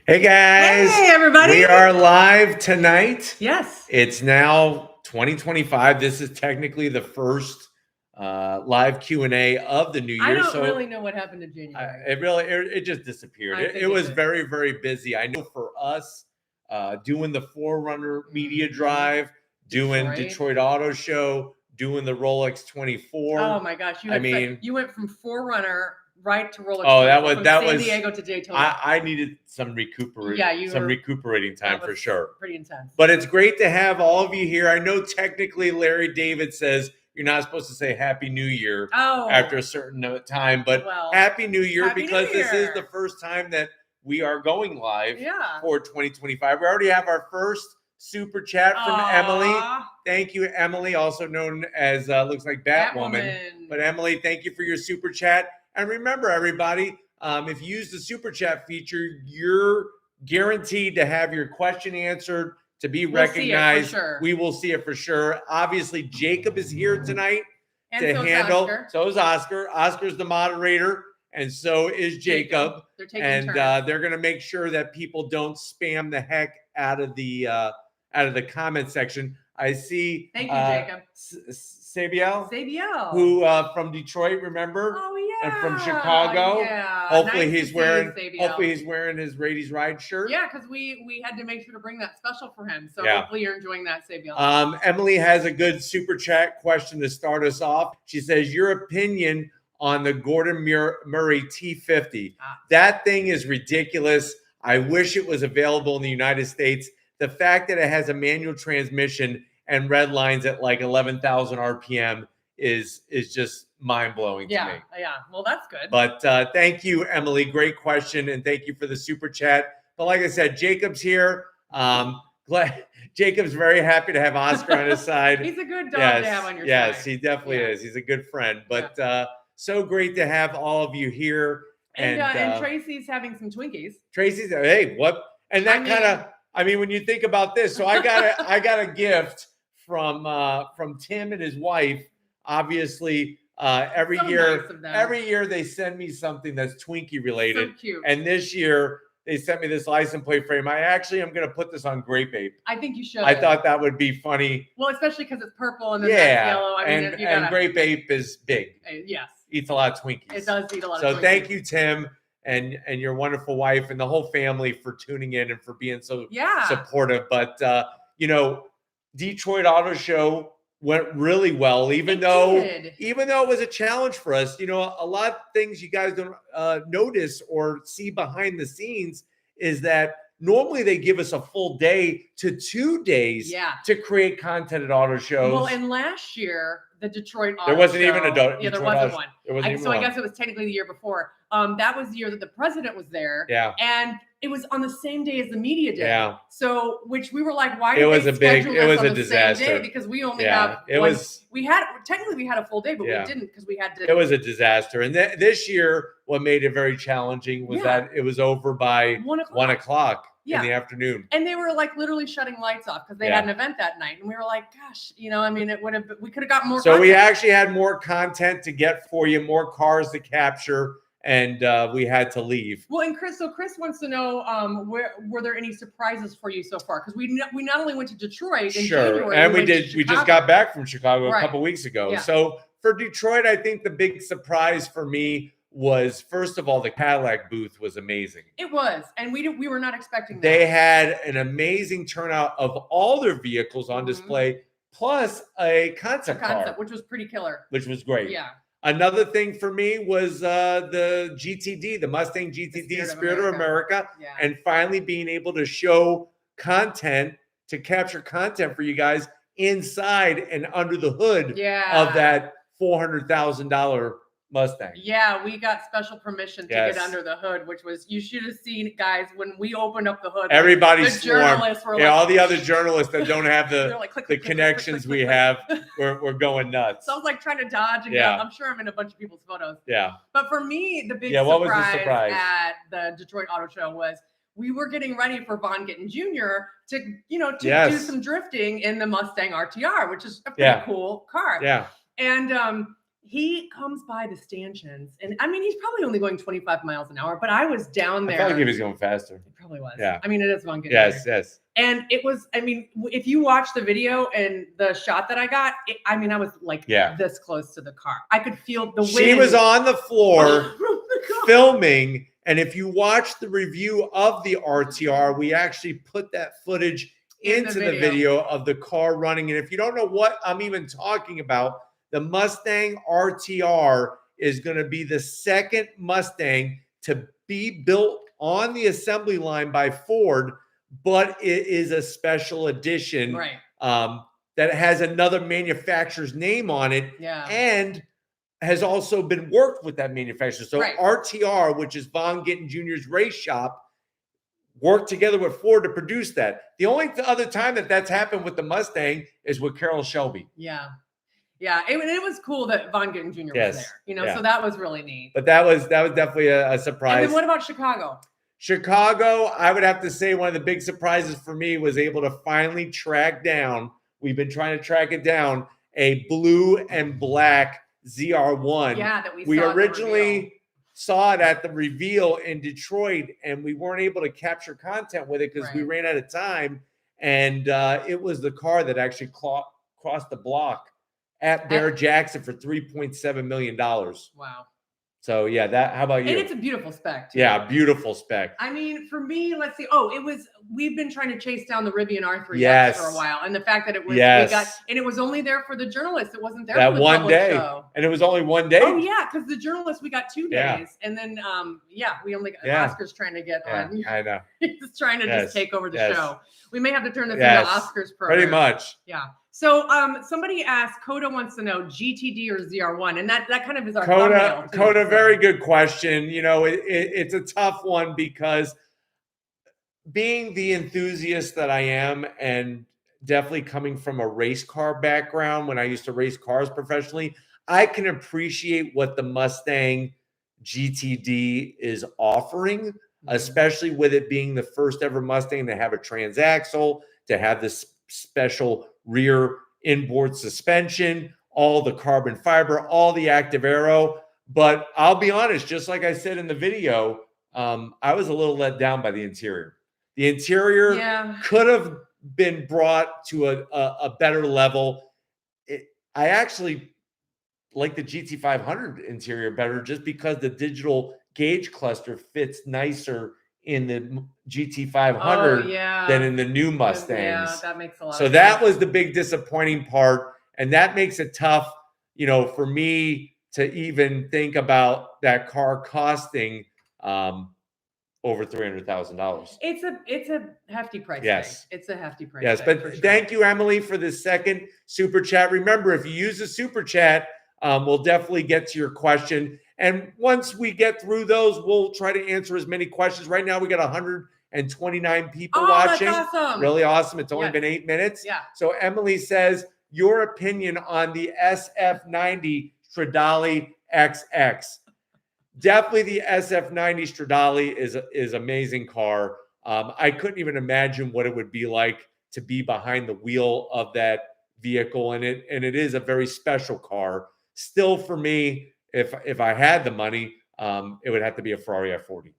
Hey guys. Hey everybody. We are live tonight. Yes. It's now 2025. This is technically the first live Q&A of the new year. I don't really know what happened in January. It just disappeared. It was very, very busy. I know for us, doing the 4Runner media drive, doing Detroit Auto Show, doing the Rolex 24. Oh my gosh. You went from 4Runner right to Rolex. Oh, that was San Diego to Daytona. I needed some recuperating time for sure. Pretty intense. But it's great to have all of you here. I know technically Larry David says you're not supposed to say Happy New Year after a certain time, but Happy New Year because this is the first time that we are going live for 2025. We already have our first super chat from Emily. Thank you, Emily, also known as looks like Batwoman. But Emily, thank you for your super chat. And remember, everybody, if you use the super chat feature, you're guaranteed to have your question answered, to be recognized. We will see it for sure. Obviously, Jacob is here tonight to handle. So is Oscar. Oscar's the moderator, and so is Jacob. They're taking turns. They're going to make sure that people don't spam the heck out of the comment section. I see. Thank you, Jacob. Sabiel, who from Detroit, remember? Oh yeah. And from Chicago. Yeah. Hopefully he's wearing his Radies Ride shirt. Yeah, because we had to make sure to bring that special for him. So hopefully you're enjoying that, Sabiel. Emily has a good super chat question to start us off. She says, your opinion on the Gordon Murray T50. That thing is ridiculous. I wish it was available in the United States. The fact that it has a manual transmission and red lines at like 11,000 RPM is just mind-blowing to me. Yeah. Well, that's good. But thank you, Emily. Great question, and thank you for the super chat. But like I said, Jacob's here. Jacob's very happy to have Oscar on his side. He's a good dog to have on your side. Yes, he definitely is. He's a good friend. But so great to have all of you here. And Tracy's having some Twinkies. Tracy's, hey, what? And that when you think about this, so I got a gift from Tim and his wife. Obviously, every year they send me something that's Twinkie related. So cute. And this year they sent me this license plate frame. I actually am going to put this on Grape Ape. I think you should. I thought that would be funny. Well, especially because it's purple and then that's yellow. And Grape Ape is big. Yes. Eats a lot of Twinkies. It does eat a lot of Twinkies. So thank you, Tim, and your wonderful wife and the whole family for tuning in and for being so supportive. But Detroit Auto Show went really well, even though it was a challenge for us. A lot of things you guys don't notice or see behind the scenes is that normally they give us a full day to 2 days to create content at auto shows. Well, and last year, the Detroit Auto Show. There wasn't even a there wasn't one. I guess it was technically the year before. That was the year that the president was there. Yeah. And it was on the same day as the media day. Yeah. So, which we were like, why did it was they a big, schedule it was us a on the disaster. same day? Because we only technically we had a full day, but we didn't because we had to. It was a disaster. And this year, what made it very challenging was that it was over by 1 o'clock. In the afternoon. And they were like literally shutting lights off because they had an event that night. And we were like, gosh, we could have got more. So we actually had more content to get for you, more cars to capture, and we had to leave. Well, and Chris wants to know, were there any surprises for you so far? Because we not only went to Detroit in January, and we just got back from Chicago a couple weeks ago. Yeah. So for Detroit, I think the big surprise for me was, first of all, the Cadillac booth was amazing. It was, and we were not expecting that. They had an amazing turnout of all their vehicles on display, plus a concept car, which was pretty killer. Which was great. Yeah. Another thing for me was the GTD, the Mustang GTD, Spirit of America, and finally being able to show content, to capture content for you guys inside and under the hood of that $400,000 Mustang. Yeah, we got special permission to get under the hood, which was, you should have seen, guys, when we opened up the hood. Everybody's the journalists were all the other journalists that don't have the connections we have, we're going nuts. So I was like trying to dodge and go. I'm sure I'm in a bunch of people's photos. Yeah. But for me, the big surprise at the Detroit Auto Show was we were getting ready for Von Gittin Jr. to do some drifting in the Mustang RTR, which is a pretty cool car. Yeah. And he comes by the stanchions, and I mean, he's probably only going 25 miles an hour, but I was down there. I felt like he was going faster. probably was. Yeah. I mean, it is Von Gittin. Yes. And it was, I mean, if you watch the video and the shot that I got, I was like this close to the car. I could feel the wind. She was on the floor filming. And if you watch the review of the RTR, we actually put that footage into the video of the car running. And if you don't know what I'm even talking about, the Mustang RTR is going to be the second Mustang to be built on the assembly line by Ford, but it is a special edition that has another manufacturer's name on it and has also been worked with that manufacturer. So RTR, which is Von Gittin Jr.'s race shop, worked together with Ford to produce that. The only other time that that's happened with the Mustang is with Carroll Shelby. Yeah, it was cool that Von Gittin Jr. was there, you know, so that was really neat. But that was definitely a surprise. And then what about Chicago? Chicago, I would have to say one of the big surprises for me was able to finally track down, we've been trying to track it down, a blue and black ZR1. Yeah, that we originally saw it at the reveal in Detroit, and we weren't able to capture content with it because we ran out of time. And it was the car that actually crossed the block at Barrett-Jackson for $3.7 million. Wow. So yeah, how about you? And it's a beautiful spec too. Yeah, beautiful spec. I mean, for me, let's see. We've been trying to chase down the Rivian R3X for a while. And the fact that it was, and it was only there for the journalists. It wasn't there for the one day. Show. And it was only one day. Oh yeah, because the journalists, we got 2 days. And then, we only got Oscar's trying to get on. I know. He's trying to just take over the show. We may have to turn this into Oscar's program. Pretty much. Yeah. So somebody asked, Coda wants to know GTD or ZR1, and that kind of is our Coda, very good question. You know, it's a tough one because being the enthusiast that I am, and definitely coming from a race car background when I used to race cars professionally, I can appreciate what the Mustang GTD is offering, especially with it being the first ever Mustang to have a transaxle, to have this special rear inboard suspension, all the carbon fiber, all the active aero. But I'll be honest, just like I said in the video, I was a little let down by the interior. The interior could have been brought to a better level. I actually like the GT500 interior better just because the digital gauge cluster fits nicer in the GT500 than in the new Mustangs. Yeah, that makes a lot of sense. So that was the big disappointing part. And that makes it tough, you know, for me to even think about that car costing over $300,000. It's a hefty price tag. It's a hefty price tag. But thank you, Emily, for the second super chat. Remember, if you use the super chat, we'll definitely get to your question. And once we get through those, we'll try to answer as many questions. Right now, we got 129 people watching. That's awesome. Really awesome. It's only been 8 minutes. Yeah. So Emily says, your opinion on the SF90 Stradale XX. Definitely the SF90 Stradale is amazing car. I couldn't even imagine what it would be like to be behind the wheel of that vehicle. And it is a very special car. Still, for me, if I had the money, it would have to be a Ferrari F40.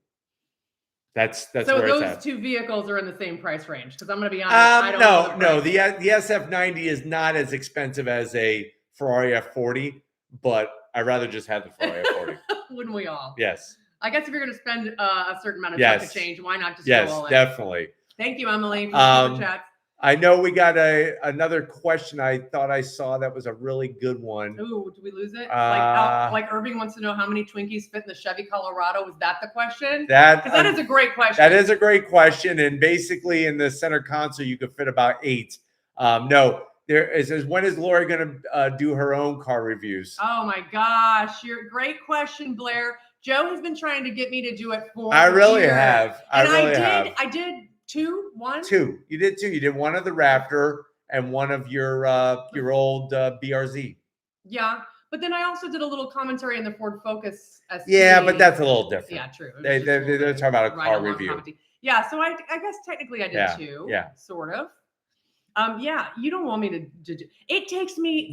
That's so where those it's at. two vehicles are in the same price range, because I'm going to be honest. No. The SF90 is not as expensive as a Ferrari F40, but I'd rather just have the Ferrari F40. Wouldn't we all? Yes. I guess if you're going to spend a certain amount of time to change, why not just go all in? Yes, definitely. Thank you, Emily, for the super chats. I know we got another question I thought I saw that was a really good one. Ooh, did we lose it? Like Irving wants to know how many Twinkies fit in the Chevy Colorado. Was that the question? Because that is a great question. That is a great question. And basically in the center console, you could fit about 8. No, it says, when is Lori going to do her own car reviews? Oh my gosh. Great question, Blair. Joe has been trying to get me to do it for I really years. have. I did 2. You did 2. You did one of the Raptor and one of your old BRZ. Yeah, but then I also did a little commentary in the Ford Focus ST. Yeah, but that's a little different. Yeah, true. They're talking about a car review. Comedy. Yeah, so I guess technically I did 2. Yeah, sort of. You don't want me to do. It takes me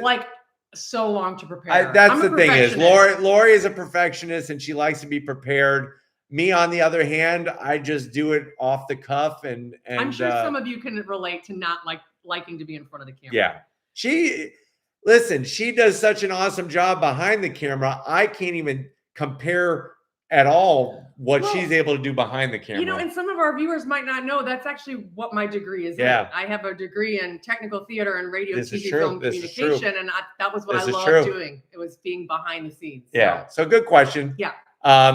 like so long to prepare. That's the thing is Lori is a perfectionist and she likes to be prepared. Me, on the other hand, I just do it off the cuff, and I'm sure some of you can relate to not liking to be in front of the camera. Yeah, she does such an awesome job behind the camera. I can't even compare at all what she's able to do behind the camera. You know, and some of our viewers might not know that's actually what my degree is in. I have a degree in technical theater and radio, TV, film communication, and that was what I loved doing. It was being behind the scenes. Yeah, so good question. Yeah.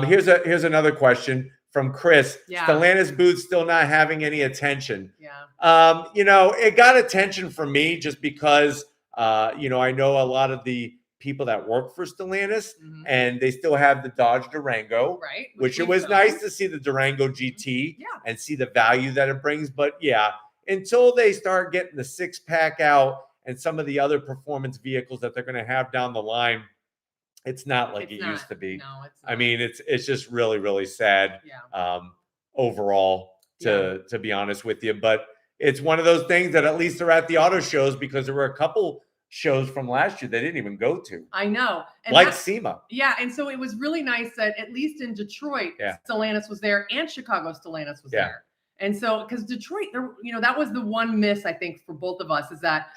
Here's another question from Chris. Stellantis booth still not having any attention. Yeah. You know, it got attention from me just because, you know, I know a lot of the people that work for Stellantis, and they still have the Dodge Durango, right? Which it was nice to see the Durango GT and see the value that it brings. But yeah, until they start getting the 6-pack out and some of the other performance vehicles that they're going to have down the line, it's not like it used to be. No, it's not. I mean, it's just really, really sad overall, to be honest with you. But it's one of those things that at least they're at the auto shows, because there were a couple shows from last year they didn't even go to. I know. And like SEMA. Yeah, and so it was really nice that at least in Detroit, Stellantis was there, and Chicago Stellantis was there. And so, because Detroit, you know, that was the one miss, I think, for both of us, is that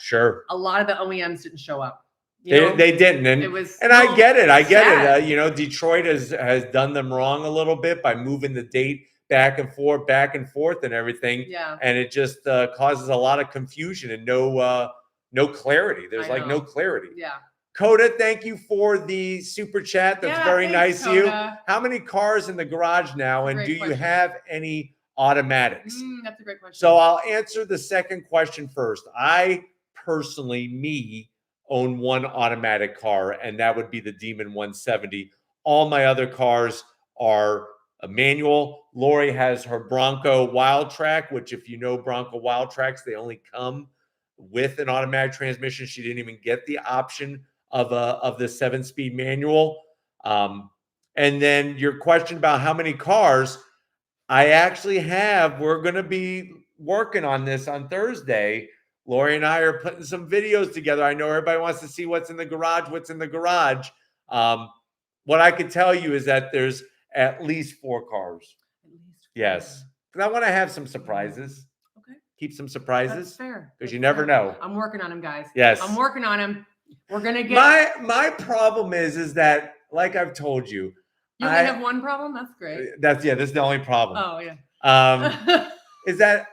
a lot of the OEMs didn't show up. They didn't, and it was I get it. You know, Detroit has done them wrong a little bit by moving the date back and forth, and everything. Yeah, and it just causes a lot of confusion and no clarity. There's like no clarity. Yeah. Coda, thank you for the super chat. That's very nice of you. How many cars in the garage now, and do you have any automatics? That's a great question. So I'll answer the second question first. I personally, own one automatic car, and that would be the Demon 170. All my other cars are a manual. Lori has her Bronco Wild Track, which, if you know Bronco Wild Tracks, they only come with an automatic transmission. She didn't even get the option of the 7-speed manual. And then your question about how many cars, I actually have. We're going to be working on this on Thursday. Lori and I are putting some videos together. I know everybody wants to see what's in the garage. What I can tell you is that there's at least 4 cars. Yes. Because I want to have some surprises. Okay. Keep some surprises. That's fair. Because you never know. I'm working on them, guys. Yes. I'm working on them. We're going to get... My problem is that, like I've told you... You only have one problem? That's great. This is the only problem. Oh, yeah. Is that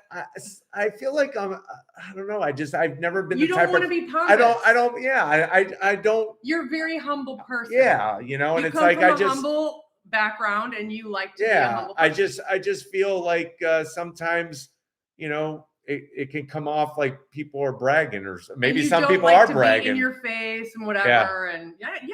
I feel like I don't know. I've never been the type of... You don't want to be pompous. I don't. You're a very humble person. Yeah, you know, and it's like humble background, and you like to be a humble person. I just feel like sometimes, you know, it can come off like people are bragging, or maybe some people are bragging in your face and whatever. And I think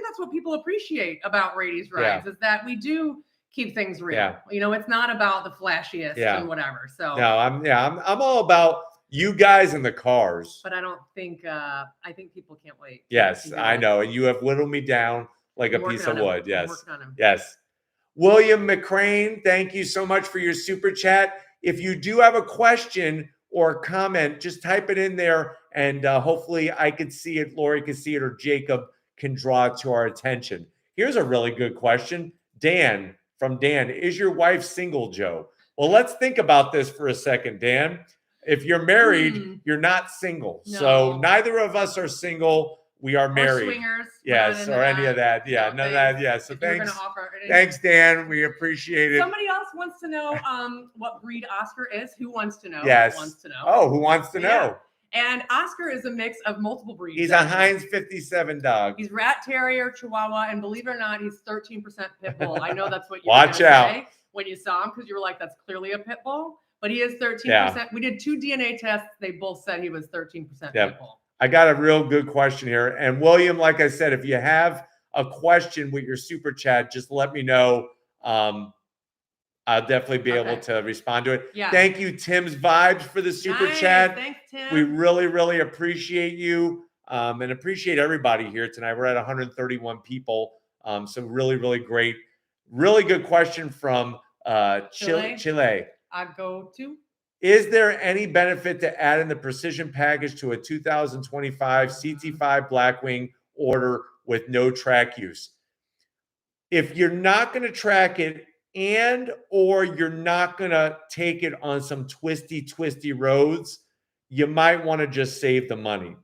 that's what people appreciate about Raity's Rides, is that we do keep things real. You know, it's not about the flashiest and whatever. So no, I'm all about you guys and the cars. But I think people can't wait. Yes, I know. And you have whittled me down like a piece of wood. Yes. I'm working on him. Yes. William McCrane, thank you so much for your super chat. If you do have a question or comment, just type it in there, and hopefully I could see it, Lori can see it, or Jacob can draw it to our attention. Here's a really good question. Dan, is your wife single, Joe? Well, let's think about this for a second, Dan. If you're married, you're not single. No. So neither of us are single. We are married. Or swingers. Yes, or any of that. Yeah, none of that. Yeah. So thanks, Dan. We appreciate it. Somebody else wants to know what breed Oscar is. Who wants to know? Yes. Who wants to know? Oh, who wants to know? And Oscar is a mix of multiple breeds. He's a Heinz 57 dog. He's Rat Terrier, Chihuahua, and believe it or not, he's 13% pit bull. I know that's what you watch out say when you saw him, because you were like, that's clearly a pit bull. But he is 13%. We did 2 DNA tests. They both said he was 13% pit bull. I got a real good question here. And William, like I said, if you have a question with your super chat, just let me know. I'll definitely be able to respond to it. Yeah. Thank you, Tim's Vibes, for the super chat. Thanks, Tim. We really, really appreciate you and appreciate everybody here tonight. We're at 131 people. So really, really great. Really good question from Chile. I go to. Is there any benefit to adding the precision package to a 2025 CT5 Blackwing order with no track use? If you're not going to track it or you're not going to take it on some twisty roads, you might want to just save the money.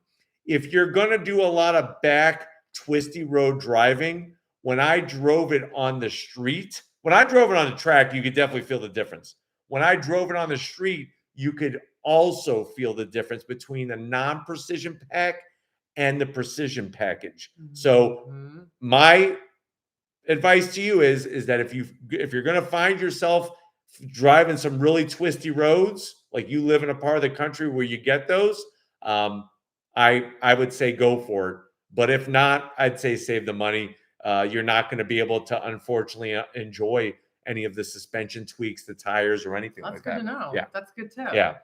If you're going to do a lot of back twisty road driving, when I drove it on the street, when I drove it on the track, you could definitely feel the difference. When I drove it on the street, you could also feel the difference between the non-precision pack and the precision package. So my advice to you is that if you're going to find yourself driving some really twisty roads, like you live in a part of the country where you get those, I would say go for it. But if not, I'd say save the money. You're not going to be able to, unfortunately, enjoy any of the suspension tweaks, the tires, or anything like that. That's good to know. Yeah. That's good too. Yeah.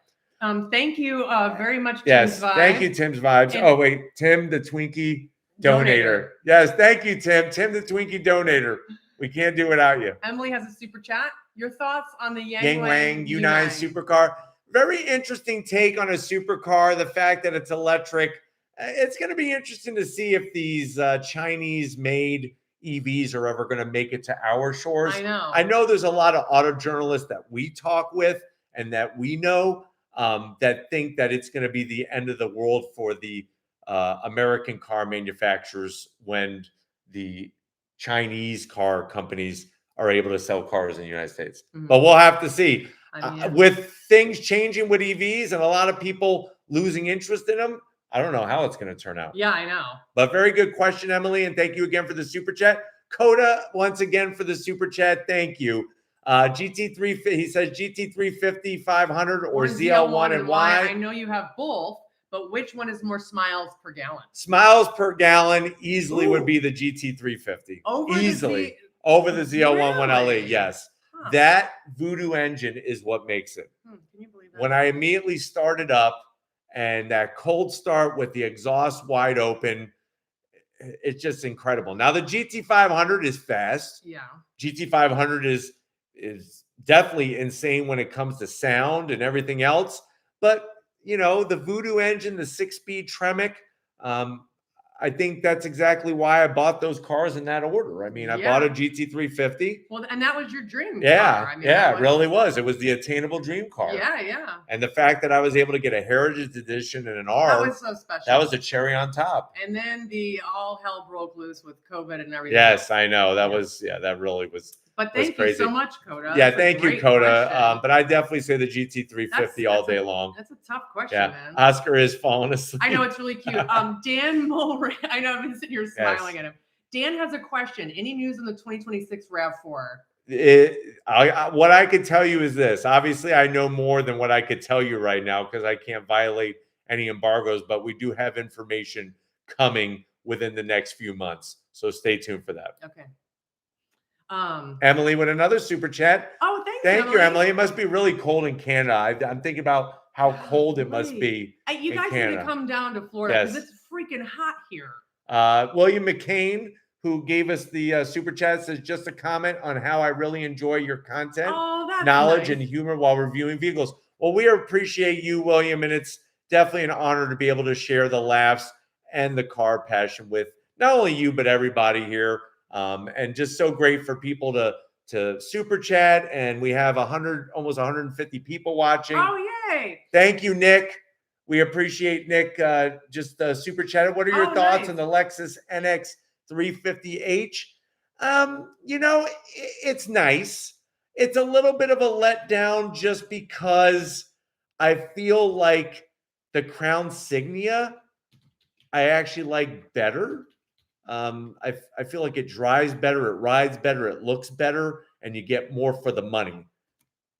Thank you very much, Tim's Yes. Vibes. Thank you, Tim's Vibes. Oh, wait. Tim, the Twinkie Donator. Yes. Thank you, Tim. Tim, the Twinkie Donator. We can't do without you. Emily has a super chat. Your thoughts on the Yang Wang U9 supercar? Very interesting take on a supercar. The fact that it's electric. It's going to be interesting to see if these Chinese-made EVs are ever going to make it to our shores. I know there's a lot of auto journalists that we talk with and that we know that think that it's going to be the end of the world for the American car manufacturers when the Chinese car companies are able to sell cars in the United States. But we'll have to see. With things changing with EVs and a lot of people losing interest in them, I don't know how it's going to turn out. Yeah, I know. But very good question, Emily, and thank you again for the super chat. Coda, once again for the super chat. Thank you. GT350, he says GT350 500 or ZL1 and Y. I know you have both, but which one is more smiles per gallon? Smiles per gallon easily would be the GT350. Easily. Over the ZL1 1LE, yes. Huh. That voodoo engine is what makes it. Can you believe that? When I immediately started up, and that cold start with the exhaust wide open, it's just incredible. Now the GT500 is fast. Yeah. GT500 is definitely insane when it comes to sound and everything else. But you know, the voodoo engine, the 6-speed Tremec, I think that's exactly why I bought those cars in that order. I mean, I bought a GT350. Well, and that was your dream car. I mean, it really was. It was the attainable dream car. Yeah. And the fact that I was able to get a Heritage Edition and an R. That was so special. That was a cherry on top. And then the all hell broke loose with COVID and everything. Yes, I know. That was, that really was. But thank you so much, Coda. Yeah, thank you, Coda. But I definitely say the GT350 all day long. That's a tough question, man. Oscar is falling asleep. I know, it's really cute. Dan Mulray, I know, I've been sitting here smiling at him. Dan has a question. Any news on the 2026 RAV4? What I could tell you is this. Obviously, I know more than what I could tell you right now because I can't violate any embargoes, but we do have information coming within the next few months. So stay tuned for that. Okay. Emily with another super chat. Oh, thanks, Thank you, Emily. It must be really cold in Canada. I'm thinking about how cold it must be. You guys need to come down to Florida because it's freaking hot here. William McCain, who gave us the super chat, says just a comment on how I really enjoy your content, knowledge, and humor while reviewing vehicles. Well, we appreciate you, William, and it's definitely an honor to be able to share the laughs and the car passion with not only you but everybody here. And just so great for people to super chat, and we have almost 150 people watching. Oh, yay! Thank you, Nick. We appreciate Nick just super chatted. What are your thoughts on the Lexus NX350h? You know, it's nice. It's a little bit of a letdown just because I feel like the Crown Signia I actually like better. I feel like it drives better, it rides better, it looks better, and you get more for the money.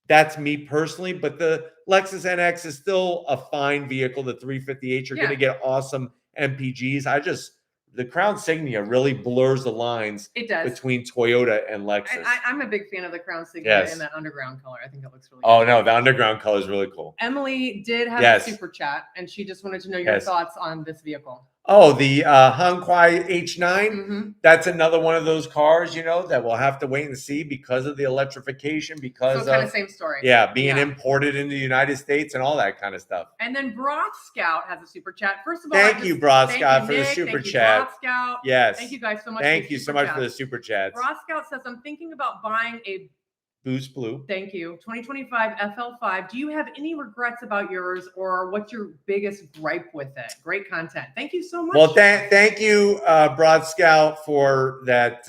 That's me personally, but the Lexus NX is still a fine vehicle. The 350h, you're going to get awesome MPGs. The Crown Signia really blurs the lines between Toyota and Lexus. I'm a big fan of the Crown Signia in that underground color. I think it looks really cool. Oh, no, the underground color is really cool. Emily did have a super chat, and she just wanted to know your thoughts on this vehicle. Oh, the Hongqi H9. That's another one of those cars, you know, that we'll have to wait and see because of the electrification, because kind of same story. Yeah, being imported into the United States and all that kind of stuff. And then Broth Scout has a super chat. First of all, thank you, Broth Scout, for the super chat. Broth Scout. Yes. Thank you guys so much. Thank you so much for the super chats. Broth Scout says, I'm thinking about buying a Boost Blue. Thank you. 2025 FL5. Do you have any regrets about yours, or what's your biggest gripe with it? Great content. Thank you so much. Well, thank you, Broad Scout, for that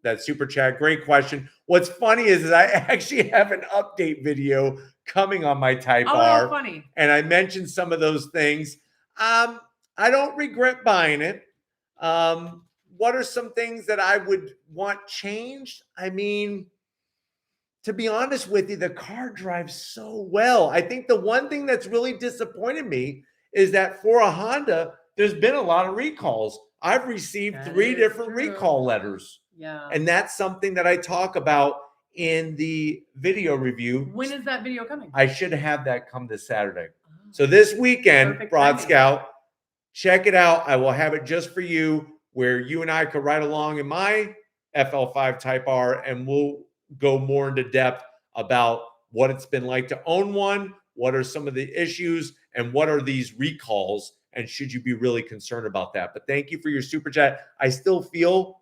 that super chat. Great question. What's funny is I actually have an update video coming on my Type R. Funny. And I mentioned some of those things. I don't regret buying it. What are some things that I would want changed? I mean, to be honest with you, the car drives so well. I think the one thing that's really disappointed me is that for a Honda, there's been a lot of recalls. I've received 3 different recall letters. Yeah. And that's something that I talk about in the video review. When is that video coming? I should have that come this Saturday. So this weekend, Broad Scout, check it out. I will have it just for you, where you and I could ride along in my FL5 Type R, and we'll go more into depth about what it's been like to own one, what are some of the issues, and what are these recalls, and should you be really concerned about that. But thank you for your super chat. I still feel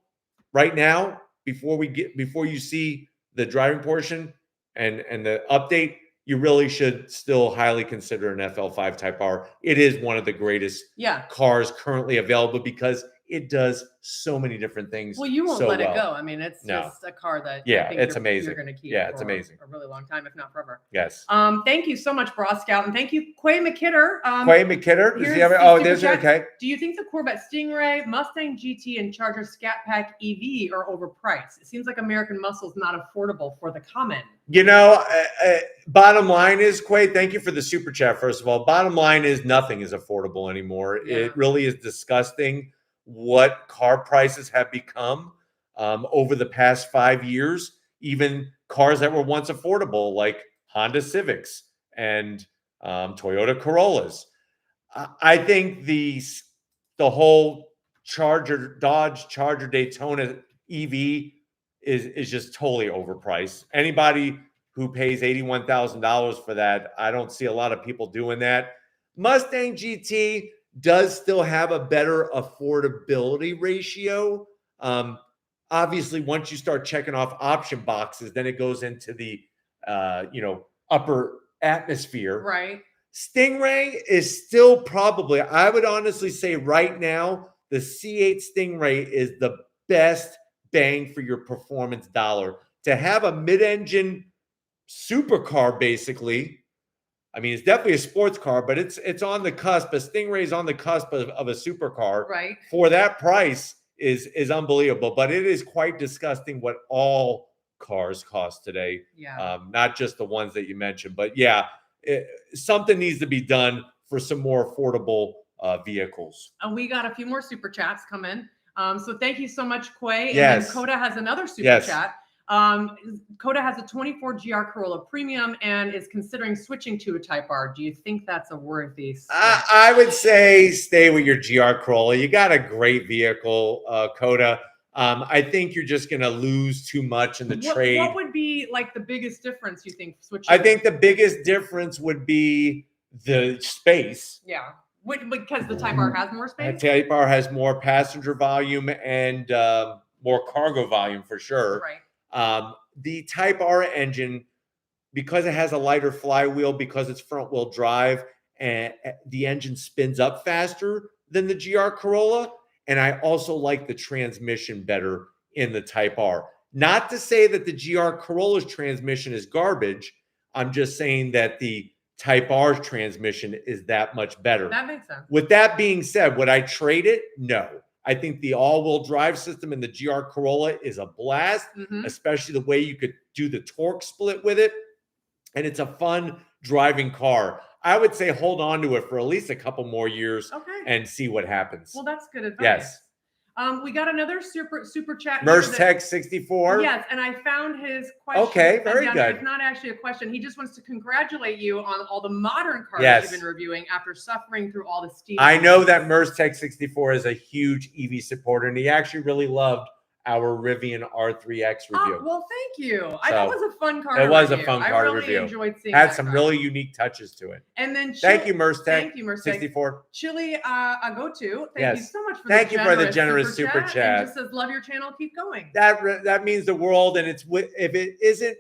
right now, before you see the driving portion and the update, you really should still highly consider an FL5 Type R. It is one of the greatest cars currently available because it does so many different things. Well, you won't let it go. I mean, it's just a car that it's amazing. You're going to keep it's amazing. A really long time, if not forever. Yes. Thank you so much, Broad Scout, and thank you, Quay McKidder. Quay McKidder. Does he have it? Oh, there's okay. Do you think the Corvette Stingray, Mustang GT, and Charger Scat Pack EV are overpriced? It seems like American Muscle is not affordable for the common. You know, bottom line is, Quay, thank you for the super chat, first of all. Bottom line is nothing is affordable anymore. Yeah. It really is disgusting what car prices have become over the past 5 years. Even cars that were once affordable, like Honda Civics and Toyota Corollas. I think the whole Dodge Charger Daytona EV is just totally overpriced. Anybody who pays $81,000 for that, I don't see a lot of people doing that. Mustang GT does still have a better affordability ratio. Obviously, once you start checking off option boxes, then it goes into the upper atmosphere. Right. Stingray is still probably, I would honestly say right now, the C8 Stingray is the best bang for your performance dollar. To have a mid-engine supercar, basically, I mean, it's definitely a sports car, but it's on the cusp. A Stingray is on the cusp of a supercar. Right. For that price is unbelievable. But it is quite disgusting what all cars cost today. Yeah. Not just the ones that you mentioned. But yeah, something needs to be done for some more affordable vehicles. And we got a few more super chats come in. So thank you so much, Quay. Yes. And then Coda has another super chat. Coda has a 24 GR Corolla Premium and is considering switching to a Type R. Do you think that's a worthy switch? I would say stay with your GR Corolla. You got a great vehicle, Coda. I think you're just going to lose too much in the trade. What would be like the biggest difference, you think, switching? I think the biggest difference would be the space. Yeah. Because the Type R has more space? The Type R has more passenger volume and more cargo volume for sure. Right. The Type R engine, because it has a lighter flywheel, because it's front wheel drive, and the engine spins up faster than the GR Corolla. And I also like the transmission better in the Type R. Not to say that the GR Corolla's transmission is garbage. I'm just saying that the Type R's transmission is that much better. That makes sense. With that being said, would I trade it? No. I think the all-wheel drive system in the GR Corolla is a blast, especially the way you could do the torque split with it. And it's a fun driving car. I would say hold on to it for at least a couple more years and see what happens. Well, that's good advice. Yes. We got another super chat. Merstech 64. Yes, and I found his question. Okay, very good. It's not actually a question. He just wants to congratulate you on all the modern cars you've been reviewing after suffering through all the steam. I know that Merstech 64 is a huge EV supporter, and he actually really loved our Rivian R3X review. Oh, well, thank you. That was a fun car. It was a fun car to review. I really enjoyed seeing Had some really unique touches to it. And then thank you, Merstech. Thank you, Merstech. 64. Chili Agotu. Thank you so much for the generous super chat. And just says, love your channel. Keep going. That means the world. And if it isn't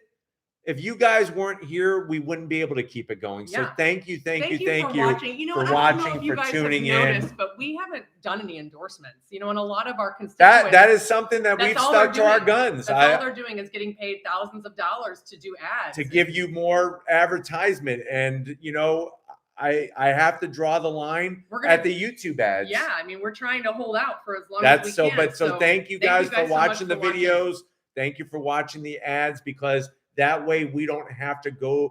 if you guys weren't here, we wouldn't be able to keep it going. So thank you for watching. You know, I don't know if you guys have noticed, but we haven't done any endorsements. You know, and a lot of our constituents. That is something that we've stuck to our guns. That's all they're doing is getting paid thousands of dollars to do ads. To give you more advertisement. And, you know, I have to draw the line at the YouTube ads. Yeah, I mean, we're trying to hold out for as long as we can. So thank you guys for watching the videos. Thank you for watching the ads, because that way we don't have to go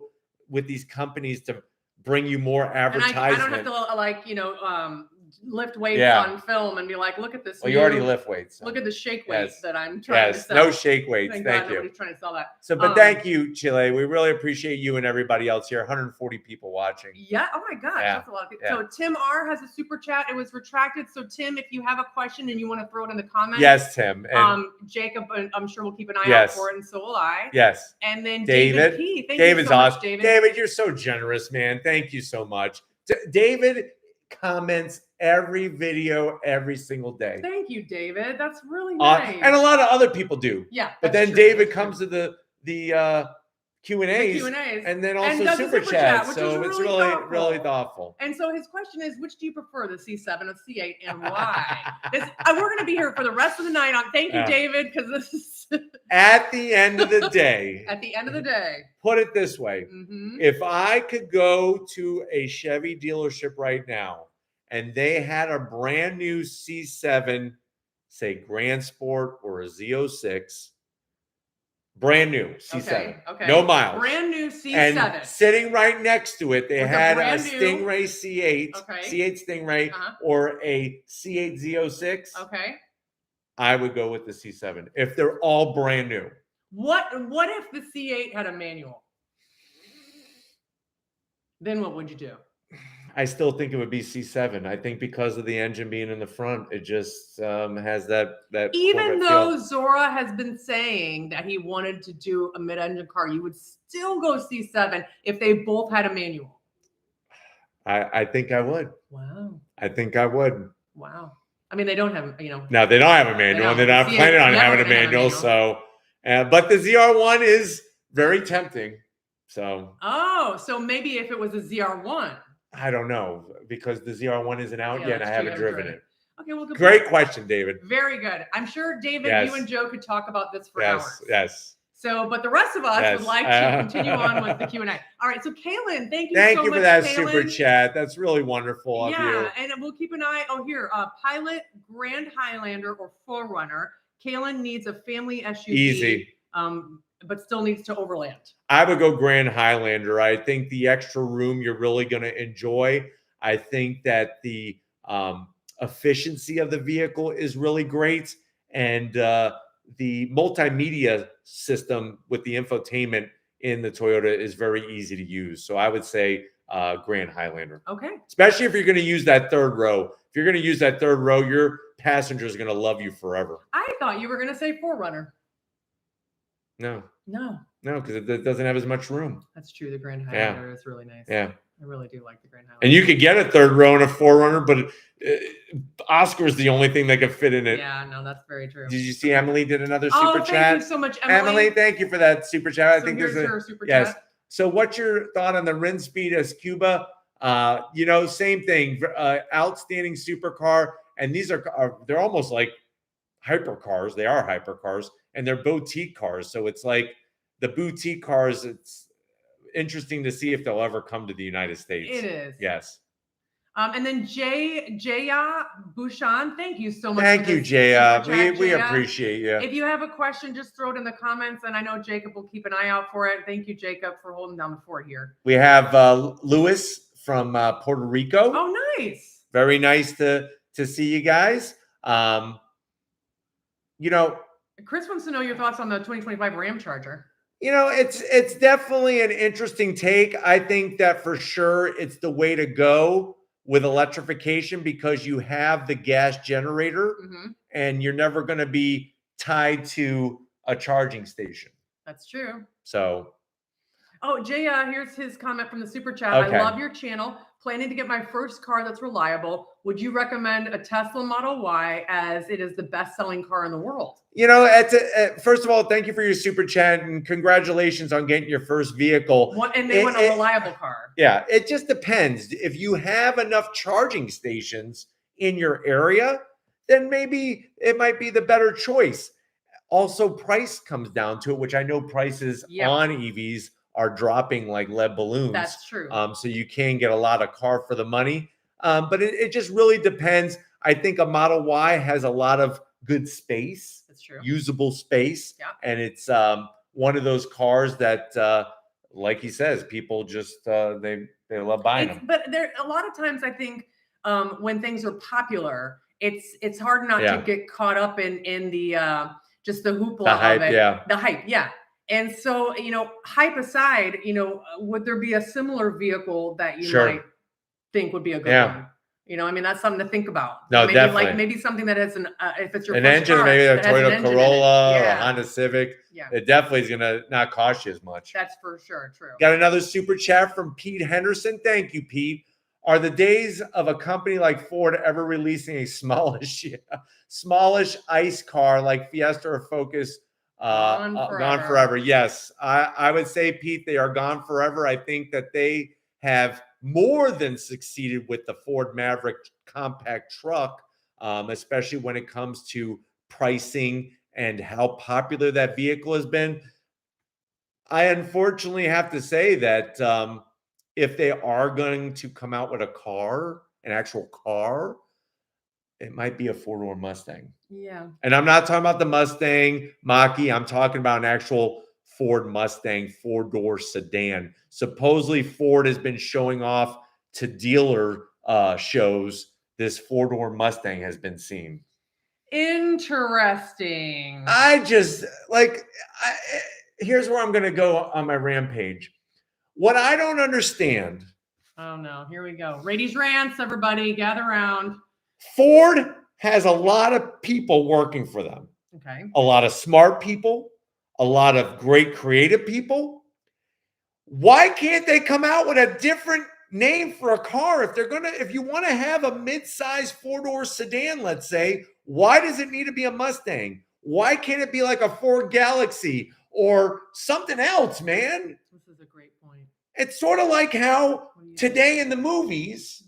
with these companies to bring you more advertisement. I don't have to, like, you know, lift weights on film and be like, look at this. Well, you already lift weights. Look at the shake weight that I'm trying to sell. No shake weights. Thank you. Nobody's trying to sell that. So, but thank you, Chile. We really appreciate you and everybody else here. 140 people watching. Yeah. Oh my gosh, that's a lot of people. So Tim R has a super chat. It was retracted. So Tim, if you have a question and you want to throw it in the comments. Yes, Tim. And Jacob, I'm sure we'll keep an eye out for it, and so will I. Yes. And then David P. David's awesome. David, you're so generous, man. Thank you so much. David comments every video every single day. Thank you, David. That's really nice. And a lot of other people do. Yeah. But then David comes to the Q&As, and then also super chats. So it's really thoughtful. And so his question is, which do you prefer, the C7 or C8, and why? We're going to be here for the rest of the night on. Thank you, David, because this is at the end of the day. At the end of the day. Put it this way. If I could go to a Chevy dealership right now and they had a brand new C7, say Grand Sport or a Z06, brand new C7, no miles, brand new C7, and sitting right next to it, they had a Stingray C8, C8 Stingray, or a C8 Z06. I would go with the C7 if they're all brand new. What if the C8 had a manual? Then what would you do? I still think it would be C7. I think because of the engine being in the front, it just has that. Even though Zora has been saying that he wanted to do a mid-engine car, you would still go C7 if they both had a manual. I think I would. Wow. I think I would. Wow. I mean, they don't have, you know. No, they don't have a manual, and they're not planning on having a manual. So, but the ZR1 is very tempting. So. Oh, so maybe if it was a ZR1. I don't know, because the ZR1 isn't out yet. And I haven't driven it. Okay, well, great question, David. Very good. I'm sure, David, you and Joe could talk about this for hours. Yes. So, but the rest of us would like to continue on with the Q&A. All right, so Kaylin, thank you so much. Thank you for that super chat. That's really wonderful of you. Yeah, and we'll keep an eye. Oh, here, Pilot, Grand Highlander, or 4Runner. Kaylin needs a family SUV. Easy. But still needs to overland. I would go Grand Highlander. I think the extra room you're really going to enjoy. I think that the efficiency of the vehicle is really great. And the multimedia system with the infotainment in the Toyota is very easy to use. So I would say Grand Highlander. Okay. Especially if you're going to use that third row. If you're going to use that third row, your passenger is going to love you forever. I thought you were going to say 4Runner. No, because it doesn't have as much room. That's true. The Grand Highlander is really nice. Yeah. I really do like the Grand Highlander. And you could get a third row in a 4Runner, but Oscar's the only thing that could fit in it. Yeah, no, that's very true. Did you see Emily did another super chat? Thank you so much, Emily. Emily, thank you for that super chat. I think there's a super chat. So what's your thought on the Rinspeed as Cuba? You know, same thing. Outstanding supercar. And these they're almost like hypercars. They are hypercars. And they're boutique cars. So it's like the boutique cars, it's interesting to see if they'll ever come to the United States. It is. Yes. And then Jaya Bouchan, thank you so much. Thank you, Jaya. We appreciate you. If you have a question, just throw it in the comments. And I know Jacob will keep an eye out for it. Thank you, Jacob, for holding down the fort here. We have Louis from Puerto Rico. Oh, nice. Very nice to see you guys. You know, Chris wants to know your thoughts on the 2025 Ram Charger. You know, it's definitely an interesting take. I think that for sure it's the way to go with electrification because you have the gas generator and you're never going to be tied to a charging station. That's true. So Oh, Jay, here's his comment from the super chat. Okay. I love your channel. Planning to get my first car that's reliable. Would you recommend a Tesla Model Y as it is the best-selling car in the world? You know, first of all, thank you for your super chat and congratulations on getting your first vehicle. And they want a reliable car. Yeah, it just depends. If you have enough charging stations in your area, then maybe it might be the better choice. Also, price comes down to it, which I know prices on EVs are dropping like lead balloons. That's true. So you can get a lot of car for the money. But it just really depends. I think a Model Y has a lot of good space. That's true. Usable space. Yeah. And it's one of those cars that, like he says, people just, they love buying them. But there, a lot of times I think when things are popular, it's hard not to get caught up in the, just the hoopla of it. The hype. Yeah. And so, you know, hype aside, you know, would there be a similar vehicle that you might think would be a good one? You know, I mean, that's something to think about. No, maybe definitely. Like maybe something that has if it's your an first engine, car, maybe a Toyota Corolla or a Honda Civic. Yeah. It definitely is going to not cost you as much. That's for sure. True. Got another super chat from Pete Henderson. Thank you, Pete. Are the days of a company like Ford ever releasing a smallish ICE car like Fiesta or Focus gone forever? Yes, I would say, Pete, they are gone forever. I think that they have more than succeeded with the Ford Maverick compact truck, especially when it comes to pricing and how popular that vehicle has been. I unfortunately have to say that if they are going to come out with a car, an actual car, it might be a four-door Mustang. Yeah. And I'm not talking about the Mustang Mach-E. I'm talking about an actual Ford Mustang four-door sedan. Supposedly Ford has been showing off to dealer shows. This four-door Mustang has been seen. Interesting. Here's where I'm going to go on my rampage. What I don't understand. Oh no, here we go. Raiti's rants, everybody, gather around. Ford has a lot of people working for them. Okay. A lot of smart people, a lot of great creative people. Why can't they come out with a different name for a car? If you want to have a mid-size four-door sedan, let's say, why does it need to be a Mustang? Why can't it be like a Ford Galaxy or something else, man? This is a great point. It's sort of like how today in the movies,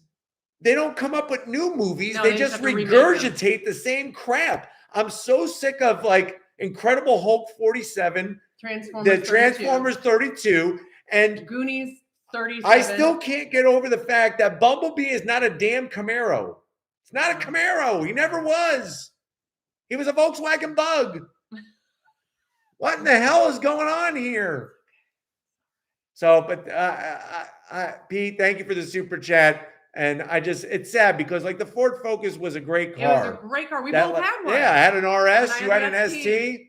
they don't come up with new movies. No, they just regurgitate the same crap. I'm so sick of like Incredible Hulk 47, Transformers 32, and Goonies 37. I still can't get over the fact that Bumblebee is not a damn Camaro. It's not a Camaro. He never was. He was a Volkswagen Bug. What in the hell is going on here? So, but Pete, thank you for the super chat. And it's sad because like the Ford Focus was a great car. It was a great car. We both had one. Yeah, I had an RS. You had an ST.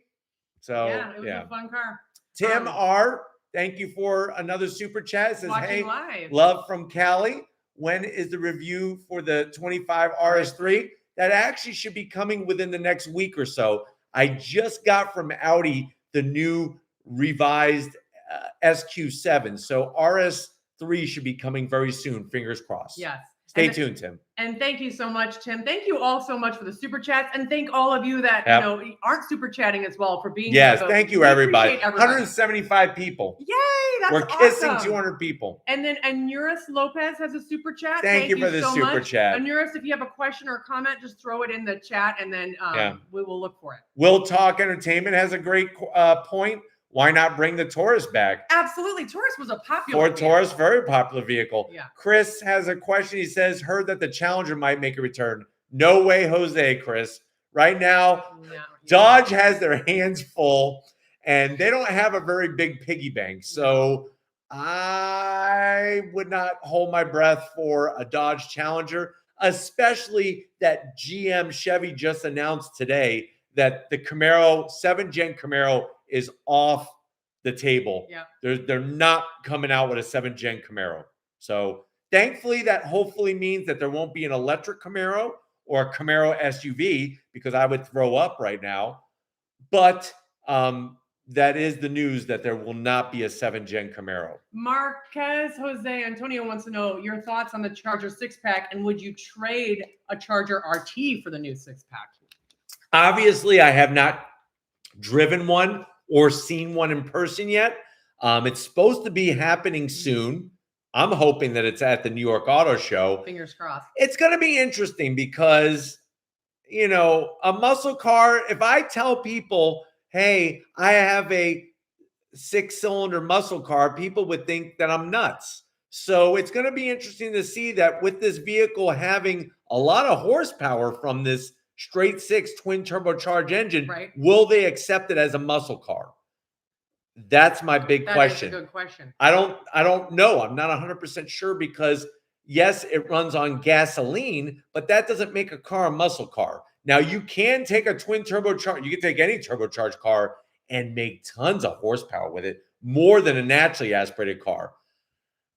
So yeah, it was a fun car. Tim R, thank you for another super chat. It says, hey, love from Cali. When is the review for the 25 RS3? That actually should be coming within the next week or so. I just got from Audi the new revised SQ7. So RS3 should be coming very soon. Fingers crossed. Yes. Stay tuned, Tim. And thank you so much, Tim. Thank you all so much for the super chats. And thank all of you that aren't super chatting as well for being here. Yes, so thank you, everybody. 175 people. Yay, that's We're kissing 200 people. And then Anuris Lopez has a super chat. Thank you for the so super chat. Anuris, if you have a question or a comment, just throw it in the chat and then we will look for it. Will Talk Entertainment has a great point. Why not bring the Taurus back? Absolutely. Taurus was a popular Ford Taurus, very popular vehicle. Yeah. Chris has a question. He says, heard that the Challenger might make a return. No way, Jose, Chris. Right now, Dodge has their hands full, and they don't have a very big piggy bank. So I would not hold my breath for a Dodge Challenger, especially that GM Chevy just announced today that the Camaro, 7th-gen Camaro, is off the table. Yeah. They're not coming out with a 7th-gen Camaro. So thankfully, that hopefully means that there won't be an electric Camaro or a Camaro SUV, because I would throw up right now. But that is the news that there will not be a 7th-gen Camaro. Marquez Jose Antonio wants to know your thoughts on the Charger 6-pack, and would you trade a Charger RT for the new 6-pack? Obviously, I have not driven one or seen one in person yet. It's supposed to be happening soon. I'm hoping that it's at the New York Auto Show. Fingers crossed. It's going to be interesting because, you know, a muscle car, if I tell people, hey, I have a 6-cylinder muscle car, people would think that I'm nuts. So it's going to be interesting to see that with this vehicle having a lot of horsepower from this straight 6 twin turbocharged engine, right, will they accept it as a muscle car? That's my big question. That is a good question. I don't know. I'm not 100% sure because yes, it runs on gasoline, but that doesn't make a car a muscle car. Now you can take a twin turbocharged, you can take any turbocharged car and make tons of horsepower with it, more than a naturally aspirated car.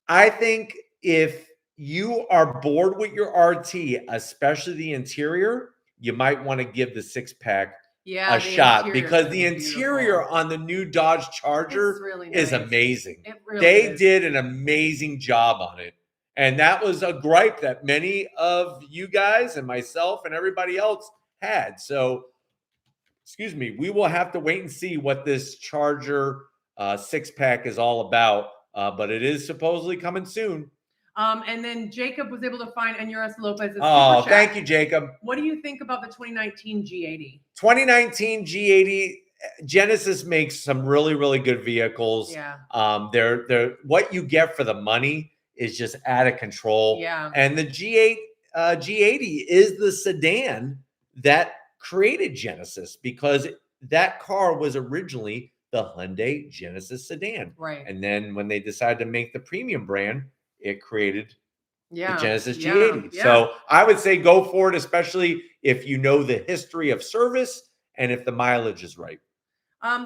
I think if you are bored with your RT, especially the interior, you might want to give the 6-pack a shot because the interior on the new Dodge Charger really is amazing. They did an amazing job on it. And that was a gripe that many of you guys and myself and everybody else had. So, excuse me, we will have to wait and see what this Charger 6-pack is all about. But it is supposedly coming soon. And then Jacob was able to find Enuris Lopez's Oh, super chat. Thank you, Jacob. What do you think about the 2019 G80? 2019 G80, Genesis makes some really, really good vehicles. Yeah. They're what you get for the money is just out of control. Yeah. And the G80 is the sedan that created Genesis because that car was originally the Hyundai Genesis sedan. Right. And then when they decided to make the premium brand, it created the Genesis G80. Yeah. So I would say go for it, especially if you know the history of service and if the mileage is right.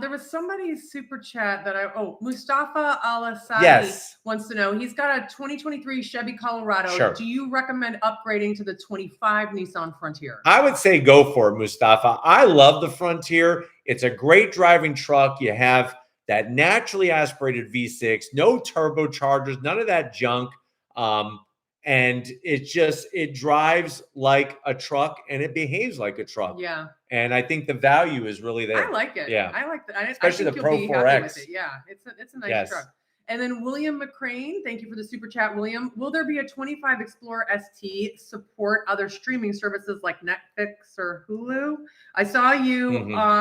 There was somebody's super chat that Mustafa Al-Asadi wants to know. He's got a 2023 Chevy Colorado. Sure. Do you recommend upgrading to the 25 Nissan Frontier? I would say go for it, Mustafa. I love the Frontier. It's a great driving truck. You have that naturally aspirated V6, no turbochargers, none of that junk. And it drives like a truck and it behaves like a truck. Yeah. And I think the value is really there. I like it. Yeah. I like that. Especially the Pro 4X. Yeah. It's a nice truck. And then William McCrane, thank you for the super chat, William. Will there be a 25 Explorer ST support other streaming services like Netflix or Hulu? I saw you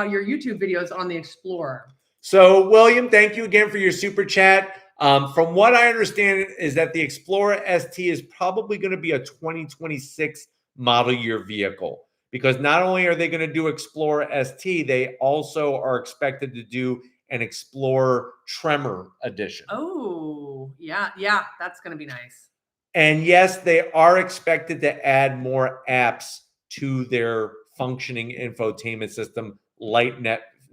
your YouTube videos on the Explorer. So, William, thank you again for your super chat. From what I understand is that the Explorer ST is probably going to be a 2026 model year vehicle because not only are they going to do Explorer ST, they also are expected to do an Explorer Tremor edition. Oh, yeah, that's going to be nice. And yes, they are expected to add more apps to their functioning infotainment system like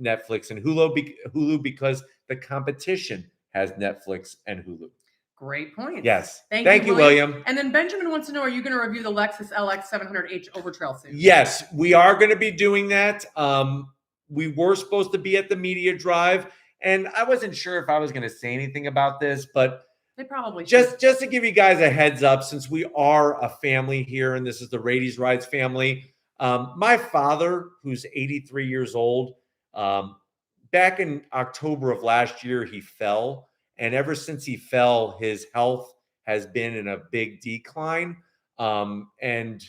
Netflix and Hulu because the competition has Netflix and Hulu. Great point. Yes. Thank you, William. And then Benjamin wants to know, are you going to review the Lexus LX 700H Overtrail soon? Yes, we are going to be doing that. We were supposed to be at the media drive, and I wasn't sure if I was going to say anything about this, but they probably just to give you guys a heads up, since we are a family here, and this is the Raity's Rides family. My father, who's 83 years old, back in October of last year, he fell. And ever since he fell, his health has been in a big decline. And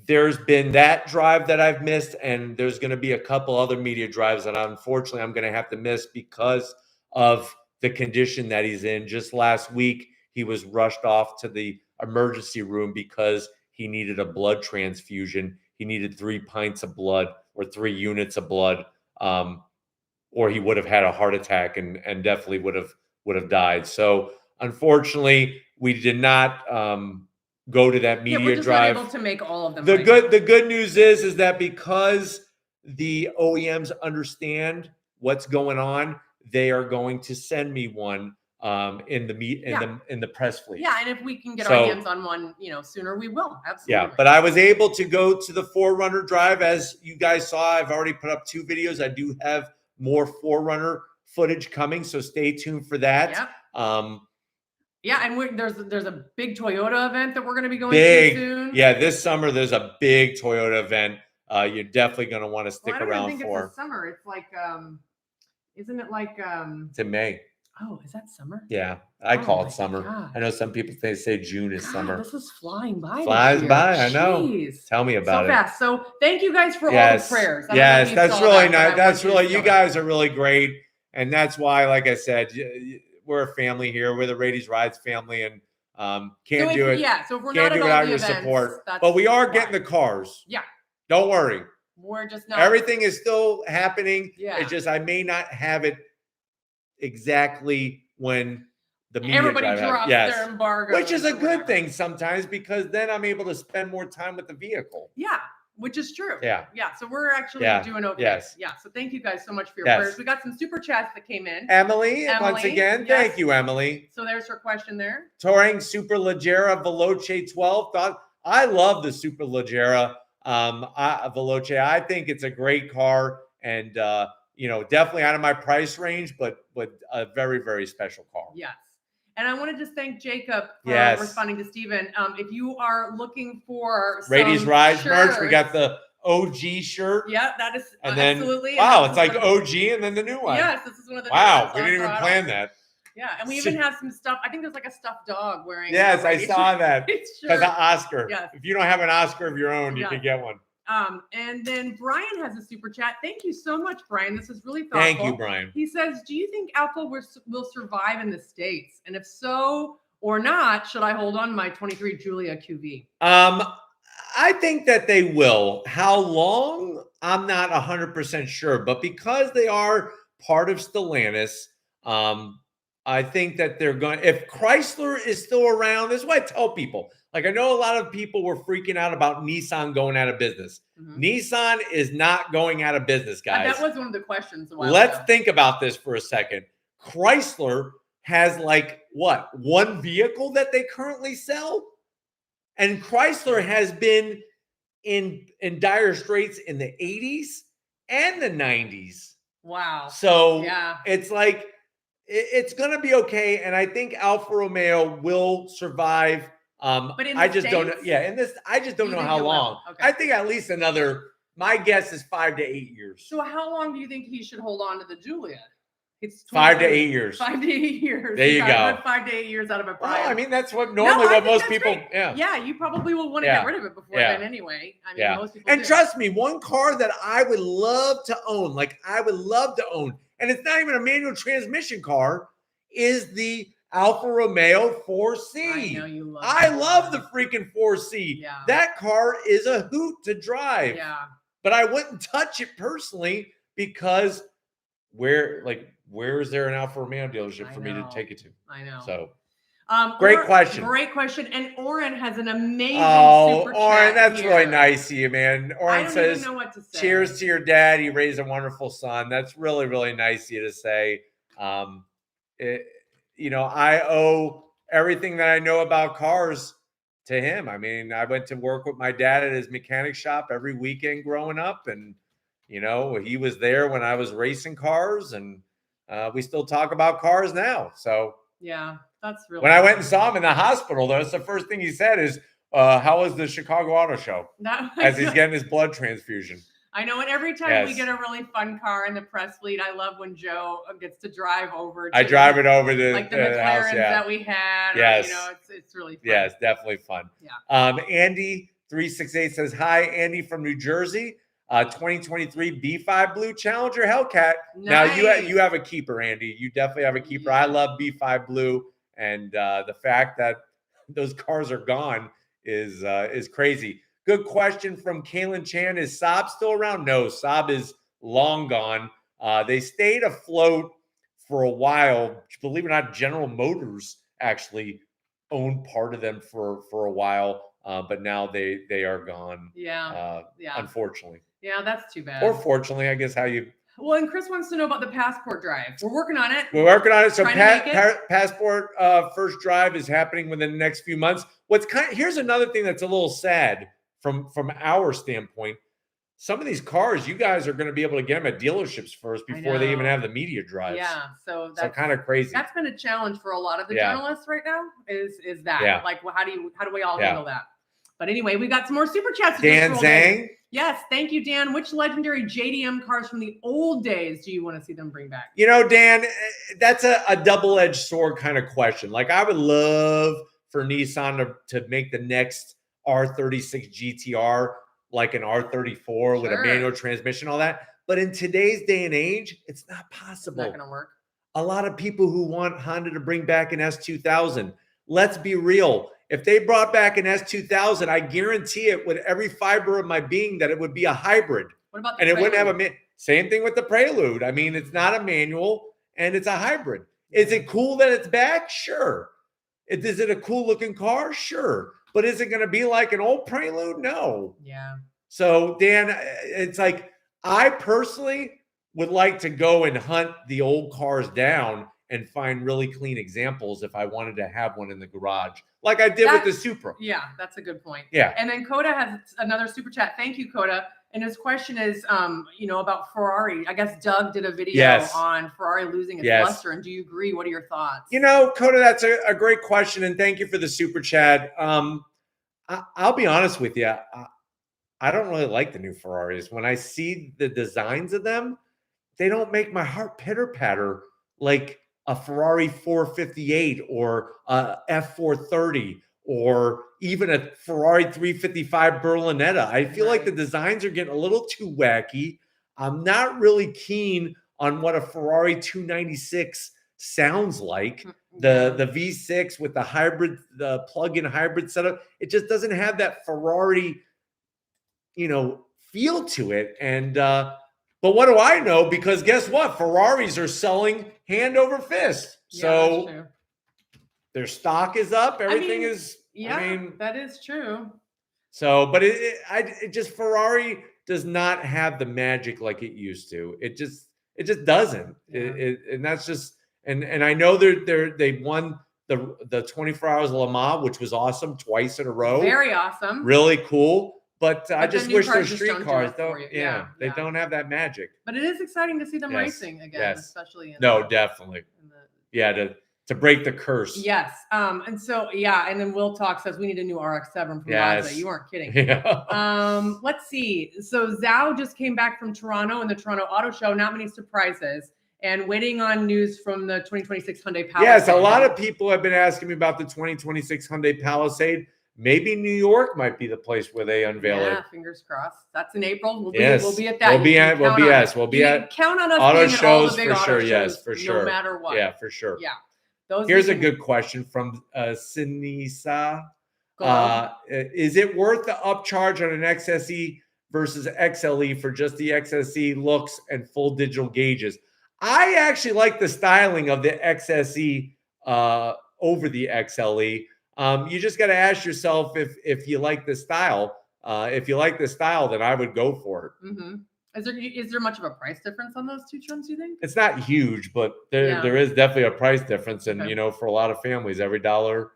there's been that drive that I've missed. And there's going to be a couple other media drives that unfortunately I'm going to have to miss because of the condition that he's in. Just last week, he was rushed off to the emergency room because he needed a blood transfusion. He needed 3 pints of blood or 3 units of blood. Or he would have had a heart attack and definitely would have died. So unfortunately, we did not go to that media we're just drive. Not able to make all of them. The good news is that because the OEMs understand what's going on, they are going to send me one in the press fleet. Yeah, and if we can get our hands on one, sooner, we will. Absolutely. Yeah, but I was able to go to the 4Runner drive, as you guys saw. I've already put up 2 videos. I do have more 4Runner footage coming, so stay tuned for that. Yep. Yeah, and there's a big Toyota event that we're going to be going to soon. Yeah, this summer there's a big Toyota event. You're definitely going to want to stick around I don't think it's the summer. It's like, isn't it like? It's in May. Oh, is that summer? Yeah, I call it summer. God. I know some people say June is summer. This is flying by. Flies by. I know. Tell me about it. So fast. So thank you guys for all the prayers. Yes, that's really nice. That's really, you guys are really great, and that's why, like I said, we're a family here. We're the Raities Rides family, and can't do it. Yeah, so if we're can't not do at all without your events, support. But we are getting the cars. Yeah. Don't worry. We're just not. Everything is still happening. Yeah. It's just I may not have it exactly when the media everybody drops their embargo, which is a good thing sometimes, because then I'm able to spend more time with the vehicle. Yeah, which is true. Yeah. So we're actually doing okay. Yes. Yeah. So thank you guys so much for your prayers. We got some super chats that came in. Emily, once again, thank you, Emily. So there's her question there. Touring Superleggera Veloce 12. I love the Superleggera Veloce. I think it's a great car, and definitely out of my price range, but a very, very special car. Yes. And I want to just thank Jacob for responding to Steven. If you are looking for Raities Rides merch, we got the OG shirt. Yeah, that is absolutely. Wow, it's like OG and then the new one. Yes, this is one of the wow, we didn't even plan that. Yeah, and we even have some stuff. I think there's like a stuffed dog wearing. Yes, I saw that. Because of Oscar. Yes. If you don't have an Oscar of your own, you can get one. And then Brian has a super chat. Thank you so much, Brian. This is really thoughtful. Thank you, Brian. He says, do you think Alfa will survive in the States? And if so or not, should I hold on to my 23 Giulia QV? I think that they will. How long? I'm not 100% sure. But because they are part of Stellantis, I think that they're going, if Chrysler is still around, this is what I tell people. Like, I know a lot of people were freaking out about Nissan going out of business. Mm-hmm. Nissan is not going out of business, guys. That was one of the questions a while Let's ago. think about this for a second. Chrysler has like, what, one vehicle that they currently sell? And Chrysler has been in dire straits in the 80s and the 90s. Wow. So it's like, it's going to be okay. And I think Alfa Romeo will survive. But I just don't know. Yeah, in this, I just don't know how long. Okay. I think at least another. My guess is 5 to 8 years. So how long do you think he should hold on to the Giulia? It's 5 to 8 years. 5 to 8 years. There you go. 5 to 8 years out of a prior. Well, I mean, that's what normally what most people. Great. Yeah, you probably will want to get rid of it before then anyway. I mean, most people. And trust me, one car that I would love to own, and it's not even a manual transmission car, is the Alfa Romeo 4C. I know you love. I love the freaking 4C. Yeah. That car is a hoot to drive. Yeah. But I wouldn't touch it personally because where is there an Alfa Romeo dealership for me to take it to? I know. So great question. Great question. And Oren has an amazing super chat. Oren, that's really nice of you, man. Oren says, even know what to say. Cheers to your dad. He raised a wonderful son. That's really, really nice of you to say. I owe everything that I know about cars to him. I mean, I went to work with my dad at his mechanic shop every weekend growing up. And, he was there when I was racing cars, and we still talk about cars now. So yeah, that's really when I went and saw him in the hospital, that's the first thing he said is, how was the Chicago Auto Show? As he's getting his blood transfusion. I know, and every time we get a really fun car in the press fleet, I love when Joe gets to drive over. I drive it over to like the McLarens that we had. Yes, it's really fun. Yes, definitely fun. Yeah. Andy 368 says hi. Andy from New Jersey. 2023 B5 Blue Challenger Hellcat. Nice. Now you have a keeper, Andy. You definitely have a keeper. I love B5 Blue, and the fact that those cars are gone is crazy. Good question from Kaylin Chan. Is Saab still around? No, Saab is long gone. They stayed afloat for a while. Believe it or not, General Motors actually owned part of them for a while, but now they are gone. Yeah. Unfortunately. Yeah, that's too bad. Or fortunately, I guess how you. Well, and Chris wants to know about the Passport drive. We're working on it. So Passport first drive is happening within the next few months. Here's another thing that's a little sad from our standpoint. some of these cars, you guys are going to be able to get them at dealerships first before they even have the media drives. Yeah, so that's kind of crazy. That's been a challenge for a lot of the journalists right now. Is that like, well, how do we all handle that? But anyway, we got some more super chats. Dan Zhang. Yes, thank you, Dan. Which legendary JDM cars from the old days do you want to see them bring back? You know, Dan, that's a double-edged sword kind of question. Like, I would love for Nissan to make the next R36 GTR like an R34 with a manual transmission, all that. But in today's day and age, it's not possible. It's not going to work. A lot of people who want Honda to bring back an S2000. Let's be real. If they brought back an S2000, I guarantee it with every fiber of my being that it would be a hybrid. What about the Prelude? It wouldn't have same thing with the Prelude. I mean, it's not a manual and it's a hybrid. Is it cool that it's back? Sure. Is it a cool looking car? Sure. But is it going to be like an old Prelude? No. Yeah. So, Dan, it's like, I personally would like to go and hunt the old cars down and find really clean examples if I wanted to have one in the garage, like I did with the Supra. Yeah, that's a good point. Yeah. And then Coda has another super chat. Thank you, Coda. And his question is, about Ferrari. I guess Doug did a video on Ferrari losing its luster. And do you agree? What are your thoughts? You know, Coda, that's a great question. And thank you for the super chat. I'll be honest with you. I don't really like the new Ferraris. When I see the designs of them, they don't make my heart pitter patter like a Ferrari 458 or a F430 or even a Ferrari 355 Berlinetta. I feel like the designs are getting a little too wacky. I'm not really keen on what a Ferrari 296 sounds like. The V6 with the hybrid, the plug-in hybrid setup, it just doesn't have that Ferrari, feel to it. And but what do I know? Because guess what? Ferraris are selling hand over fist. So their stock is up. Everything is. That is true. So, but it just Ferrari does not have the magic like it used to. It just doesn't. Yeah. And that's just and I know they won the 24 Hours of Le Mans, which was awesome, twice in a row. Very awesome. Really cool. But I just wish their street cars don't. They don't have that magic. But it is exciting to see them racing again, especially. Definitely. To break the curse. Yes. And so and then Will Talk says we need a new RX-7 from Mazda. You weren't kidding. Yeah. Let's see. So Zhao just came back from Toronto and the Toronto Auto Show. Not many surprises. And waiting on news from the 2026 Hyundai Palisade. Yes, a lot of people have been asking me about the 2026 Hyundai Palisade. Maybe New York might be the place where they unveil it. Yeah, fingers crossed. That's in April. We'll be at that. We'll be at count on us auto being shows at all the big for auto sure. shows, Yes, for sure. No matter what. Yeah, for sure. Yeah. Here's a good question from Sinisa. Is it worth the upcharge on an XSE versus XLE for just the XSE looks and full digital gauges? I actually like the styling of the XSE over the XLE. You just got to ask yourself if you like the style. If you like the style, then I would go for it. Mm-hmm. Is there much of a price difference on those two trims, you think? It's not huge, but there is definitely a price difference. And, for a lot of families, every dollar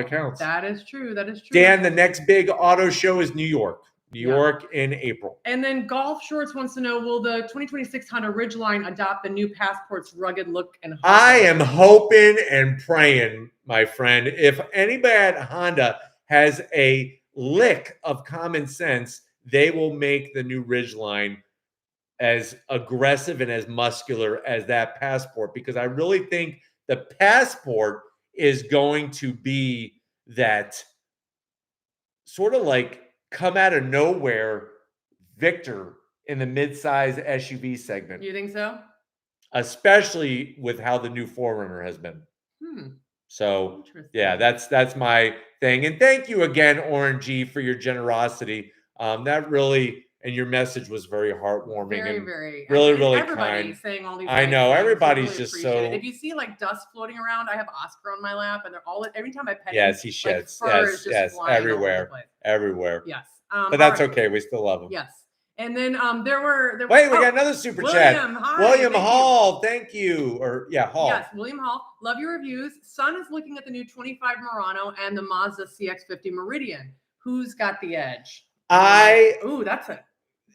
counts. That is true. Dan, the next big auto show is New York. New York in April. And then Golf Shorts wants to know, will the 2026 Honda Ridgeline adopt the new Passport's rugged look and I am hoping and praying, my friend, if anybody at Honda has a lick of common sense, they will make the new Ridgeline as aggressive and as muscular as that Passport, because I really think the Passport is going to be that sort of like come out of nowhere victor in the mid-size SUV segment. You think so? Especially with how the new 4Runner has been. So, that's my thing. And thank you again, Oren G, for your generosity. That really, and your message was very heartwarming. Very. Really everybody kind. Saying all these I know. Everybody's really just so. If you see like dust floating around, I have Oscar on my lap, and they're all every time I pet him. Yes, he sheds. Yes, everywhere. Yes. But that's okay. We still love him. Yes. And then there were we got another super chat. William thank Hall, thank you. Hall. Yes, William Hall. Love your reviews. Son is looking at the new 25 Murano and the Mazda CX-50 Meridian. Who's got the edge? that's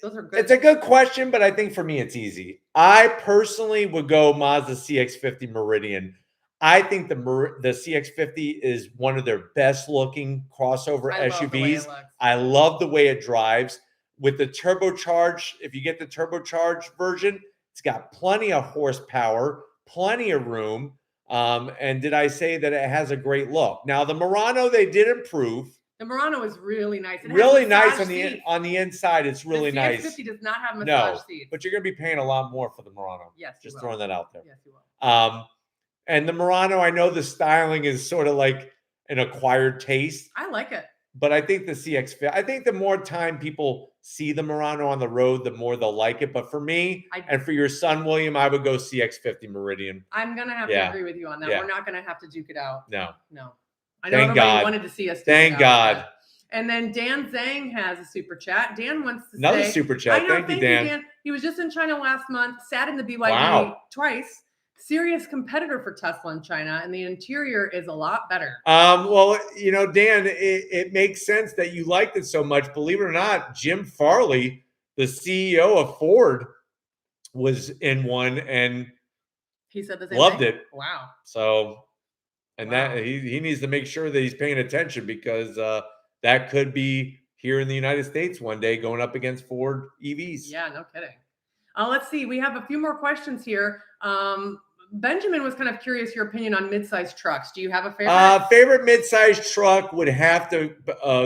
Those are good. It's a good question, but I think for me, it's easy. I personally would go Mazda CX-50 Meridian. I think the CX-50 is one of their best looking crossover SUVs. I love the way it drives. With the turbocharged, if you get the turbocharged version, it's got plenty of horsepower, plenty of room. And did I say that it has a great look? Now, the Murano, they did improve. The Murano is really nice. It really nice on the inside. It's really nice. The CX-50 does not have massage seats. But you're going to be paying a lot more for the Murano. Yes, just throwing that out there. Yes, you will. And the Murano, I know the styling is sort of like an acquired taste. I like it. But I think the CX-50, I think the more time people see the Murano on the road, the more they'll like it. But for me, and for your son, William, I would go CX-50 Meridian. I'm going to have to agree with you on that. We're not going to have to duke it out. No. I know everybody wanted to see us duke Thank it God. Out. And then Dan Zhang has a super chat. Dan wants to Another super chat. Thank you, Dan. He was just in China last month, sat in the BYD twice. Serious competitor for Tesla in China, and the interior is a lot better. Well, Dan, it makes sense that you liked it so much. Believe it or not, Jim Farley, the CEO of Ford, was in one, and he said the same loved thing? it. Wow. So, and that he needs to make sure that he's paying attention, because that could be here in the United States one day going up against Ford EVs. Yeah, no kidding. Let's see. We have a few more questions here. Benjamin was kind of curious your opinion on mid-sized trucks. Do you have a favorite? Favorite mid-sized truck would have to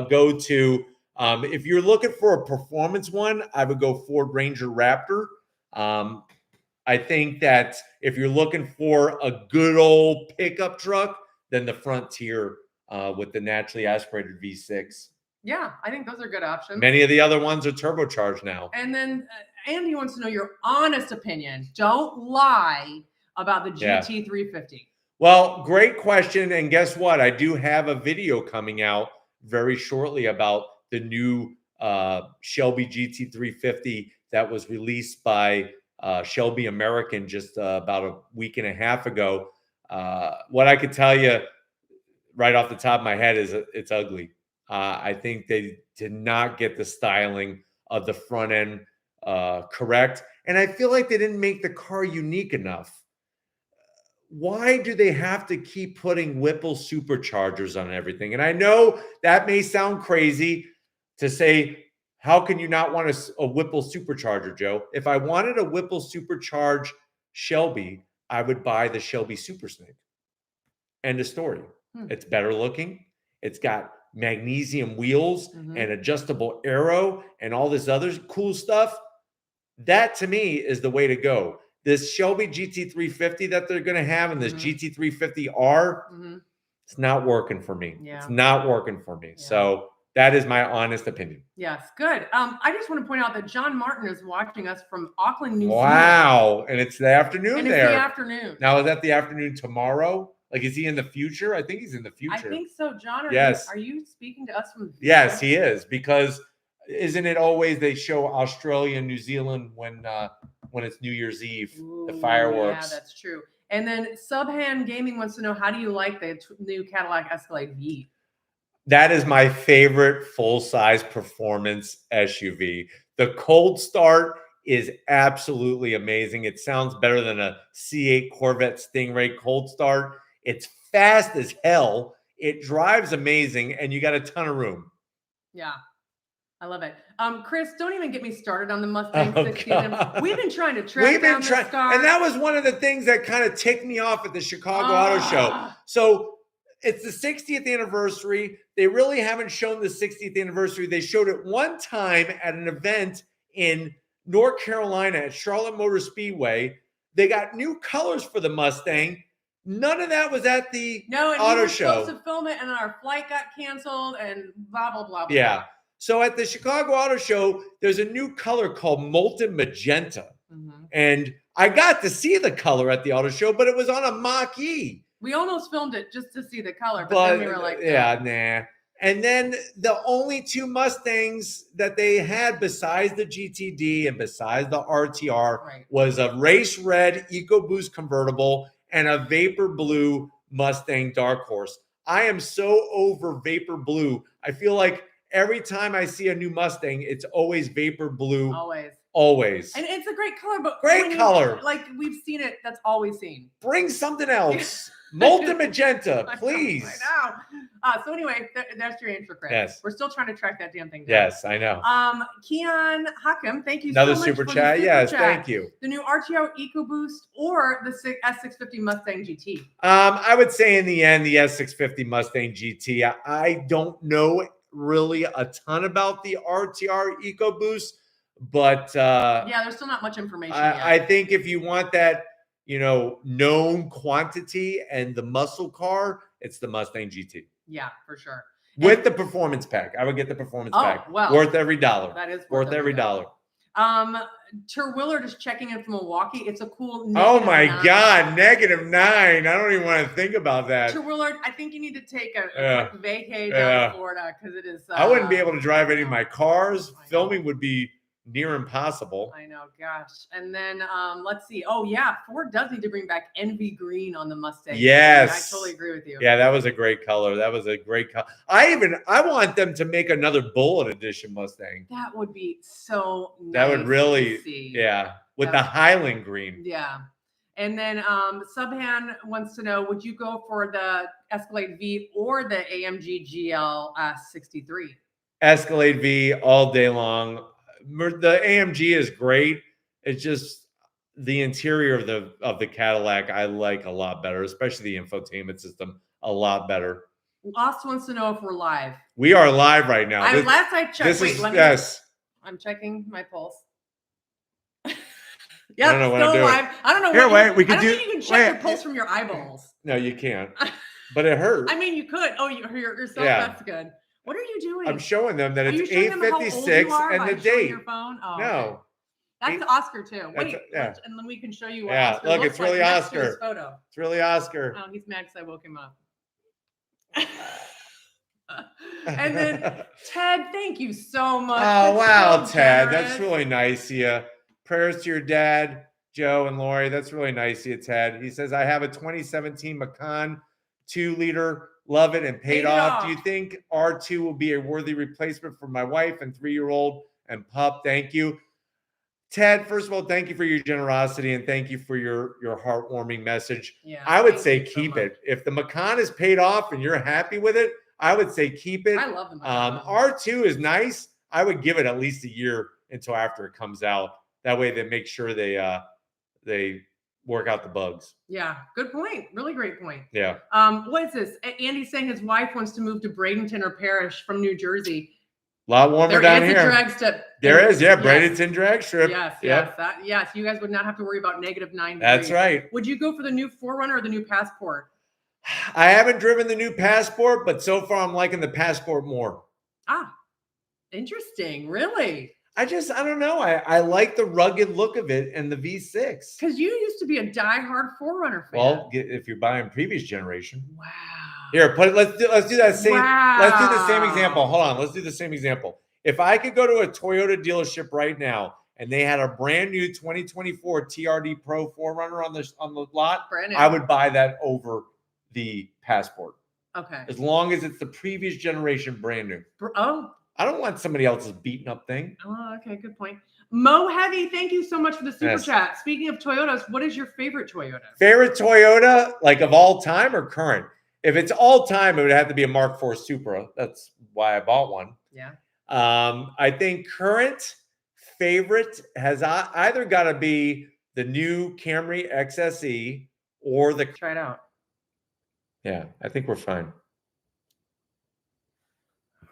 go to, if you're looking for a performance one, I would go Ford Ranger Raptor. I think that if you're looking for a good old pickup truck, then the Frontier with the naturally aspirated V6. Yeah, I think those are good options. Many of the other ones are turbocharged now. And then Andy wants to know your honest opinion. Don't lie about the GT350. Well, great question. And guess what? I do have a video coming out very shortly about the new Shelby GT350 that was released by Shelby American just about a week and a half ago. What I could tell you right off the top of my head is it's ugly. I think they did not get the styling of the front end correct. And I feel like they didn't make the car unique enough. Why do they have to keep putting Whipple superchargers on everything? And I know that may sound crazy to say, how can you not want a Whipple supercharger, Joe? If I wanted a Whipple supercharged Shelby, I would buy the Shelby Super Snake. End of story. It's better looking. It's got magnesium wheels and adjustable aero and all this other cool stuff. That to me is the way to go. This Shelby GT350 that they're going to have and this GT350R, it's not working for me. Yeah. It's not working for me. Yeah. So that is my honest opinion. Yes, good. I just want to point out that John Martin is watching us from Auckland, New Zealand. Wow. And it's the afternoon there. It's the afternoon. Now, is that the afternoon tomorrow? Like, is he in the future? I think he's in the future. I think so. John, are you speaking to us from the future? Yes, he is. Because isn't it always they show Australia and New Zealand when it's New Year's Eve, the fireworks? Yeah, that's true. And then Subhand Gaming wants to know, how do you like the new Cadillac Escalade V? That is my favorite full-size performance SUV. The cold start is absolutely amazing. It sounds better than a C8 Corvette Stingray cold start. It's fast as hell. It drives amazing, and you got a ton of room. Yeah. I love it. Chris, don't even get me started on the Mustang 16. We've been trying to track down this car. And that was one of the things that kind of ticked me off at the Chicago Auto Show. So it's the 60th anniversary. They really haven't shown the 60th anniversary. They showed it one time at an event in North Carolina at Charlotte Motor Speedway. They got new colors for the Mustang. None of that was at the auto show. We were supposed to film it, and our flight got canceled, and blah, blah, blah, blah. Yeah. So at the Chicago Auto Show, there's a new color called Molten Magenta. And I got to see the color at the auto show, but it was on a Mach-E. We almost filmed it just to see the color, but then we were like, nah. And then the only two Mustangs that they had besides the GTD and besides the RTR was a race red EcoBoost convertible and a Vapor Blue Mustang Dark Horse. I am so over Vapor Blue. I feel like every time I see a new Mustang, it's always vapor blue. Always. And it's a great color, but color. Like we've seen it, that's all we've seen. Bring something else. Molten magenta, please. I know. So anyway, that's your intro, Chris. Yes. We're still trying to track that damn thing down. Yes, I know. Keon Hakim, thank you Another so much super for chat. The super yes, chat. Thank you. The new RTO EcoBoost or the S650 Mustang GT? I would say in the end, the S650 Mustang GT. I don't know really a ton about the RTR EcoBoost, but yeah, there's still not much information yet. I think if you want that, known quantity and the muscle car, it's the Mustang GT. Yeah, for sure. With the performance pack. I would get the performance pack. Well, worth every dollar. That is worth every dollar. Terwiller just checking in from Milwaukee. It's a cool Oh my God, -9. I don't even want to think about that. Terwiller, I think you need to take a vacay down to Florida because it is. I wouldn't be able to drive any of my cars. Filming would be near impossible. I know, gosh. And then let's see. Oh yeah, Ford does need to bring back Envy Green on the Mustang. Yes, I totally agree with you. Yeah, that was a great color. That was a great color. I want them to make another Bullet Edition Mustang. That would be so nice. That would really, to see. Yeah, with the Highland green. Yeah. And then Subhan wants to know, would you go for the Escalade V or the AMG GL 63? Escalade V all day long. The AMG is great. It's just the interior of the Cadillac I like a lot better, especially the infotainment system a lot better. Lost wants to know if we're live. We are live right now. Last I checked. Yes. I'm checking my pulse. Yeah, I don't know what I'm doing. Live. I don't know. Here, wait. We can I don't think you can check your pulse from your eyeballs. No, you can't. But it hurts. I mean, you could. Oh, you're so that's good. What are you doing? I'm showing them that it's 8:56 and the date. Your phone? Oh, no. Okay. That's Oscar too. Wait, and then we can show you what Oscar look, looks it's really like Oscar. next to his photo. It's really Oscar. Oh, he's mad because I woke him up. And then Ted, thank you so much. Oh, wow, so Ted. That's really nice of you. Prayers to your dad, Joe and Lori. That's really nice of you, Ted. He says, I have a 2017 Macan 2-liter. Love it and paid off. Do you think R2 will be a worthy replacement for my wife and 3-year-old and pup? Thank you. Ted, first of all, thank you for your generosity and thank you for your heartwarming message. Yeah, I would say keep it. If the Macan is paid off and you're happy with it, I would say keep it. I love the Macan. R2 is nice. I would give it at least a year until after it comes out. That way they make sure they work out the bugs. Yeah, good point. Really great point. Yeah. What is this? Andy's saying his wife wants to move to Bradenton or Parrish from New Jersey. A lot warmer down here. Drag strip. There is, Bradenton drag strip. Yes. Yes. You guys would not have to worry about -9 degrees. That's right. Would you go for the new 4Runner or the new Passport? I haven't driven the new Passport, but so far I'm liking the Passport more. Ah, interesting. Really? I don't know. I like the rugged look of it and the V6. Because you used to be a diehard 4Runner fan. Well, if you're buying previous generation. Wow. Here, let's do that same. Wow. Let's do the same example. Hold on. Let's do the same example. If I could go to a Toyota dealership right now and they had a brand new 2024 TRD Pro 4Runner on the lot, I would buy that over the Passport. Okay. As long as it's the previous generation brand new. Oh. I don't want somebody else's beaten up thing. Oh, okay. Good point. Mo Heavy, thank you so much for the super chat. Speaking of Toyotas, what is your favorite Toyota? Favorite Toyota, like of all time or current? If it's all time, it would have to be a Mark IV Supra. That's why I bought one. Yeah. I think current favorite has either got to be the new Camry XSE or the. Try it out. Yeah, I think we're fine.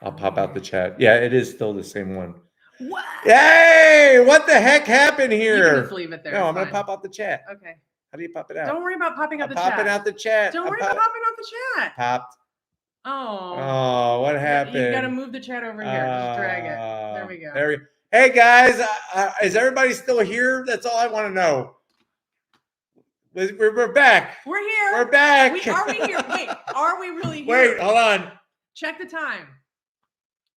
I'll pop out the chat. Yeah, it is still the same one. What? Hey, what the heck happened here? You can just leave it there. No, I'm going to pop out the chat. Okay. How do you pop it out? Don't worry about popping out the chat. Popping out the chat. Don't worry about popping out the chat. Popped. Oh, what happened? You got to move the chat over here. Just drag it. There we go. Hey, guys, is everybody still here? That's all I want to know. We're back. We're here. We're back. Are we here? Wait, are we really here? Wait, hold on. Check the time.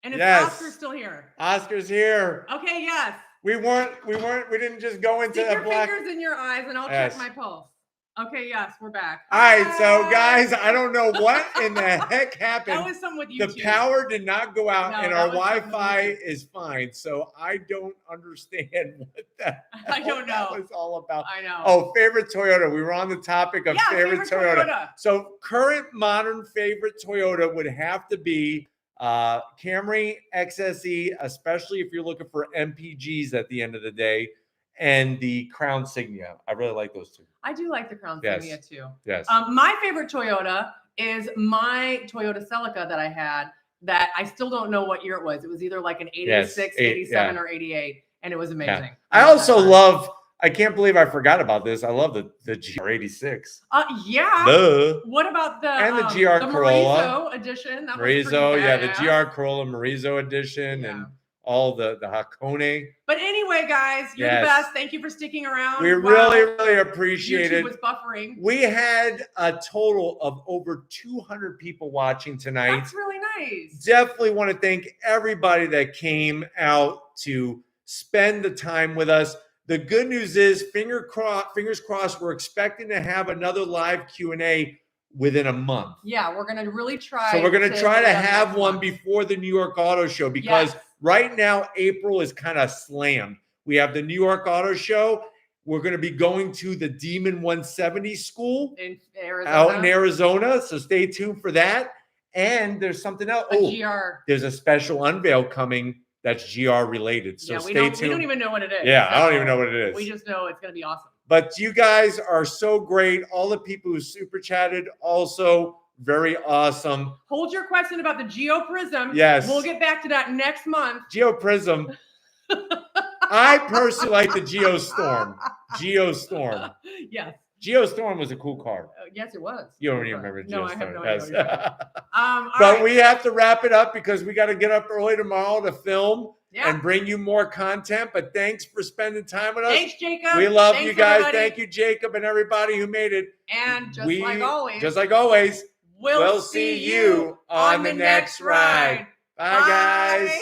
And is Oscar still here? Oscar's here. Okay, yes. We didn't just go into Stick your fingers in your eyes and I'll check my pulse. Okay, yes, we're back. All right, so guys, I don't know what in the heck happened. That was something with YouTube. The power did not go out, and our Wi-Fi is fine. So I don't understand what that was all about. I know. Oh, favorite Toyota. We were on the topic of favorite Toyota. So current modern favorite Toyota would have to be Camry XSE, especially if you're looking for MPGs at the end of the day, and the Crown Signia. I really like those two. I do like the Crown Signia too. Yes. My favorite Toyota is my Toyota Celica that I had that I still don't know what year it was. It was either like an 86, 87, or 88, and it was amazing. Yeah. I also love, I can't believe I forgot about this. I love the GR86. Yeah. Duh. What about the and the GR Corolla Morizo edition? That Morizo, yeah, the GR Corolla Morizo edition, and all the Hakone. But anyway, guys, you're the best. Thank you for sticking around. We really appreciate it. YouTube was buffering. We had a total of over 200 people watching tonight. That's really nice. Definitely want to thank everybody that came out to spend the time with us. The good news is, fingers crossed, we're expecting to have another live Q&A within a month. Yeah, we're going to really try. So we're going to try to have one before the New York Auto Show, because right now, April is kind of slammed. We have the New York Auto Show. We're going to be going to the Demon 170 school out in Arizona. So stay tuned for that. And there's something else. There's a special unveil coming that's GR related. So stay tuned. We don't even know what it is. Yeah, I don't even know what it is. We just know it's going to be awesome. But you guys are so great. All the people who super chatted also very awesome. Hold your question about the Geo Prism. Yes. We'll get back to that next month. Geo Prism. I personally like the Geostorm. Geostorm. Yes. Geostorm was a cool car. Yes, it was. You don't even remember Geostorm. No, I have no idea. But we have to wrap it up because we got to get up early tomorrow to film and bring you more content. But thanks for spending time with us. Thanks, Jacob. We love you guys. Everybody. Thank you, Jacob, and everybody who made it. And just like always, we'll see you on the next ride. Bye, guys.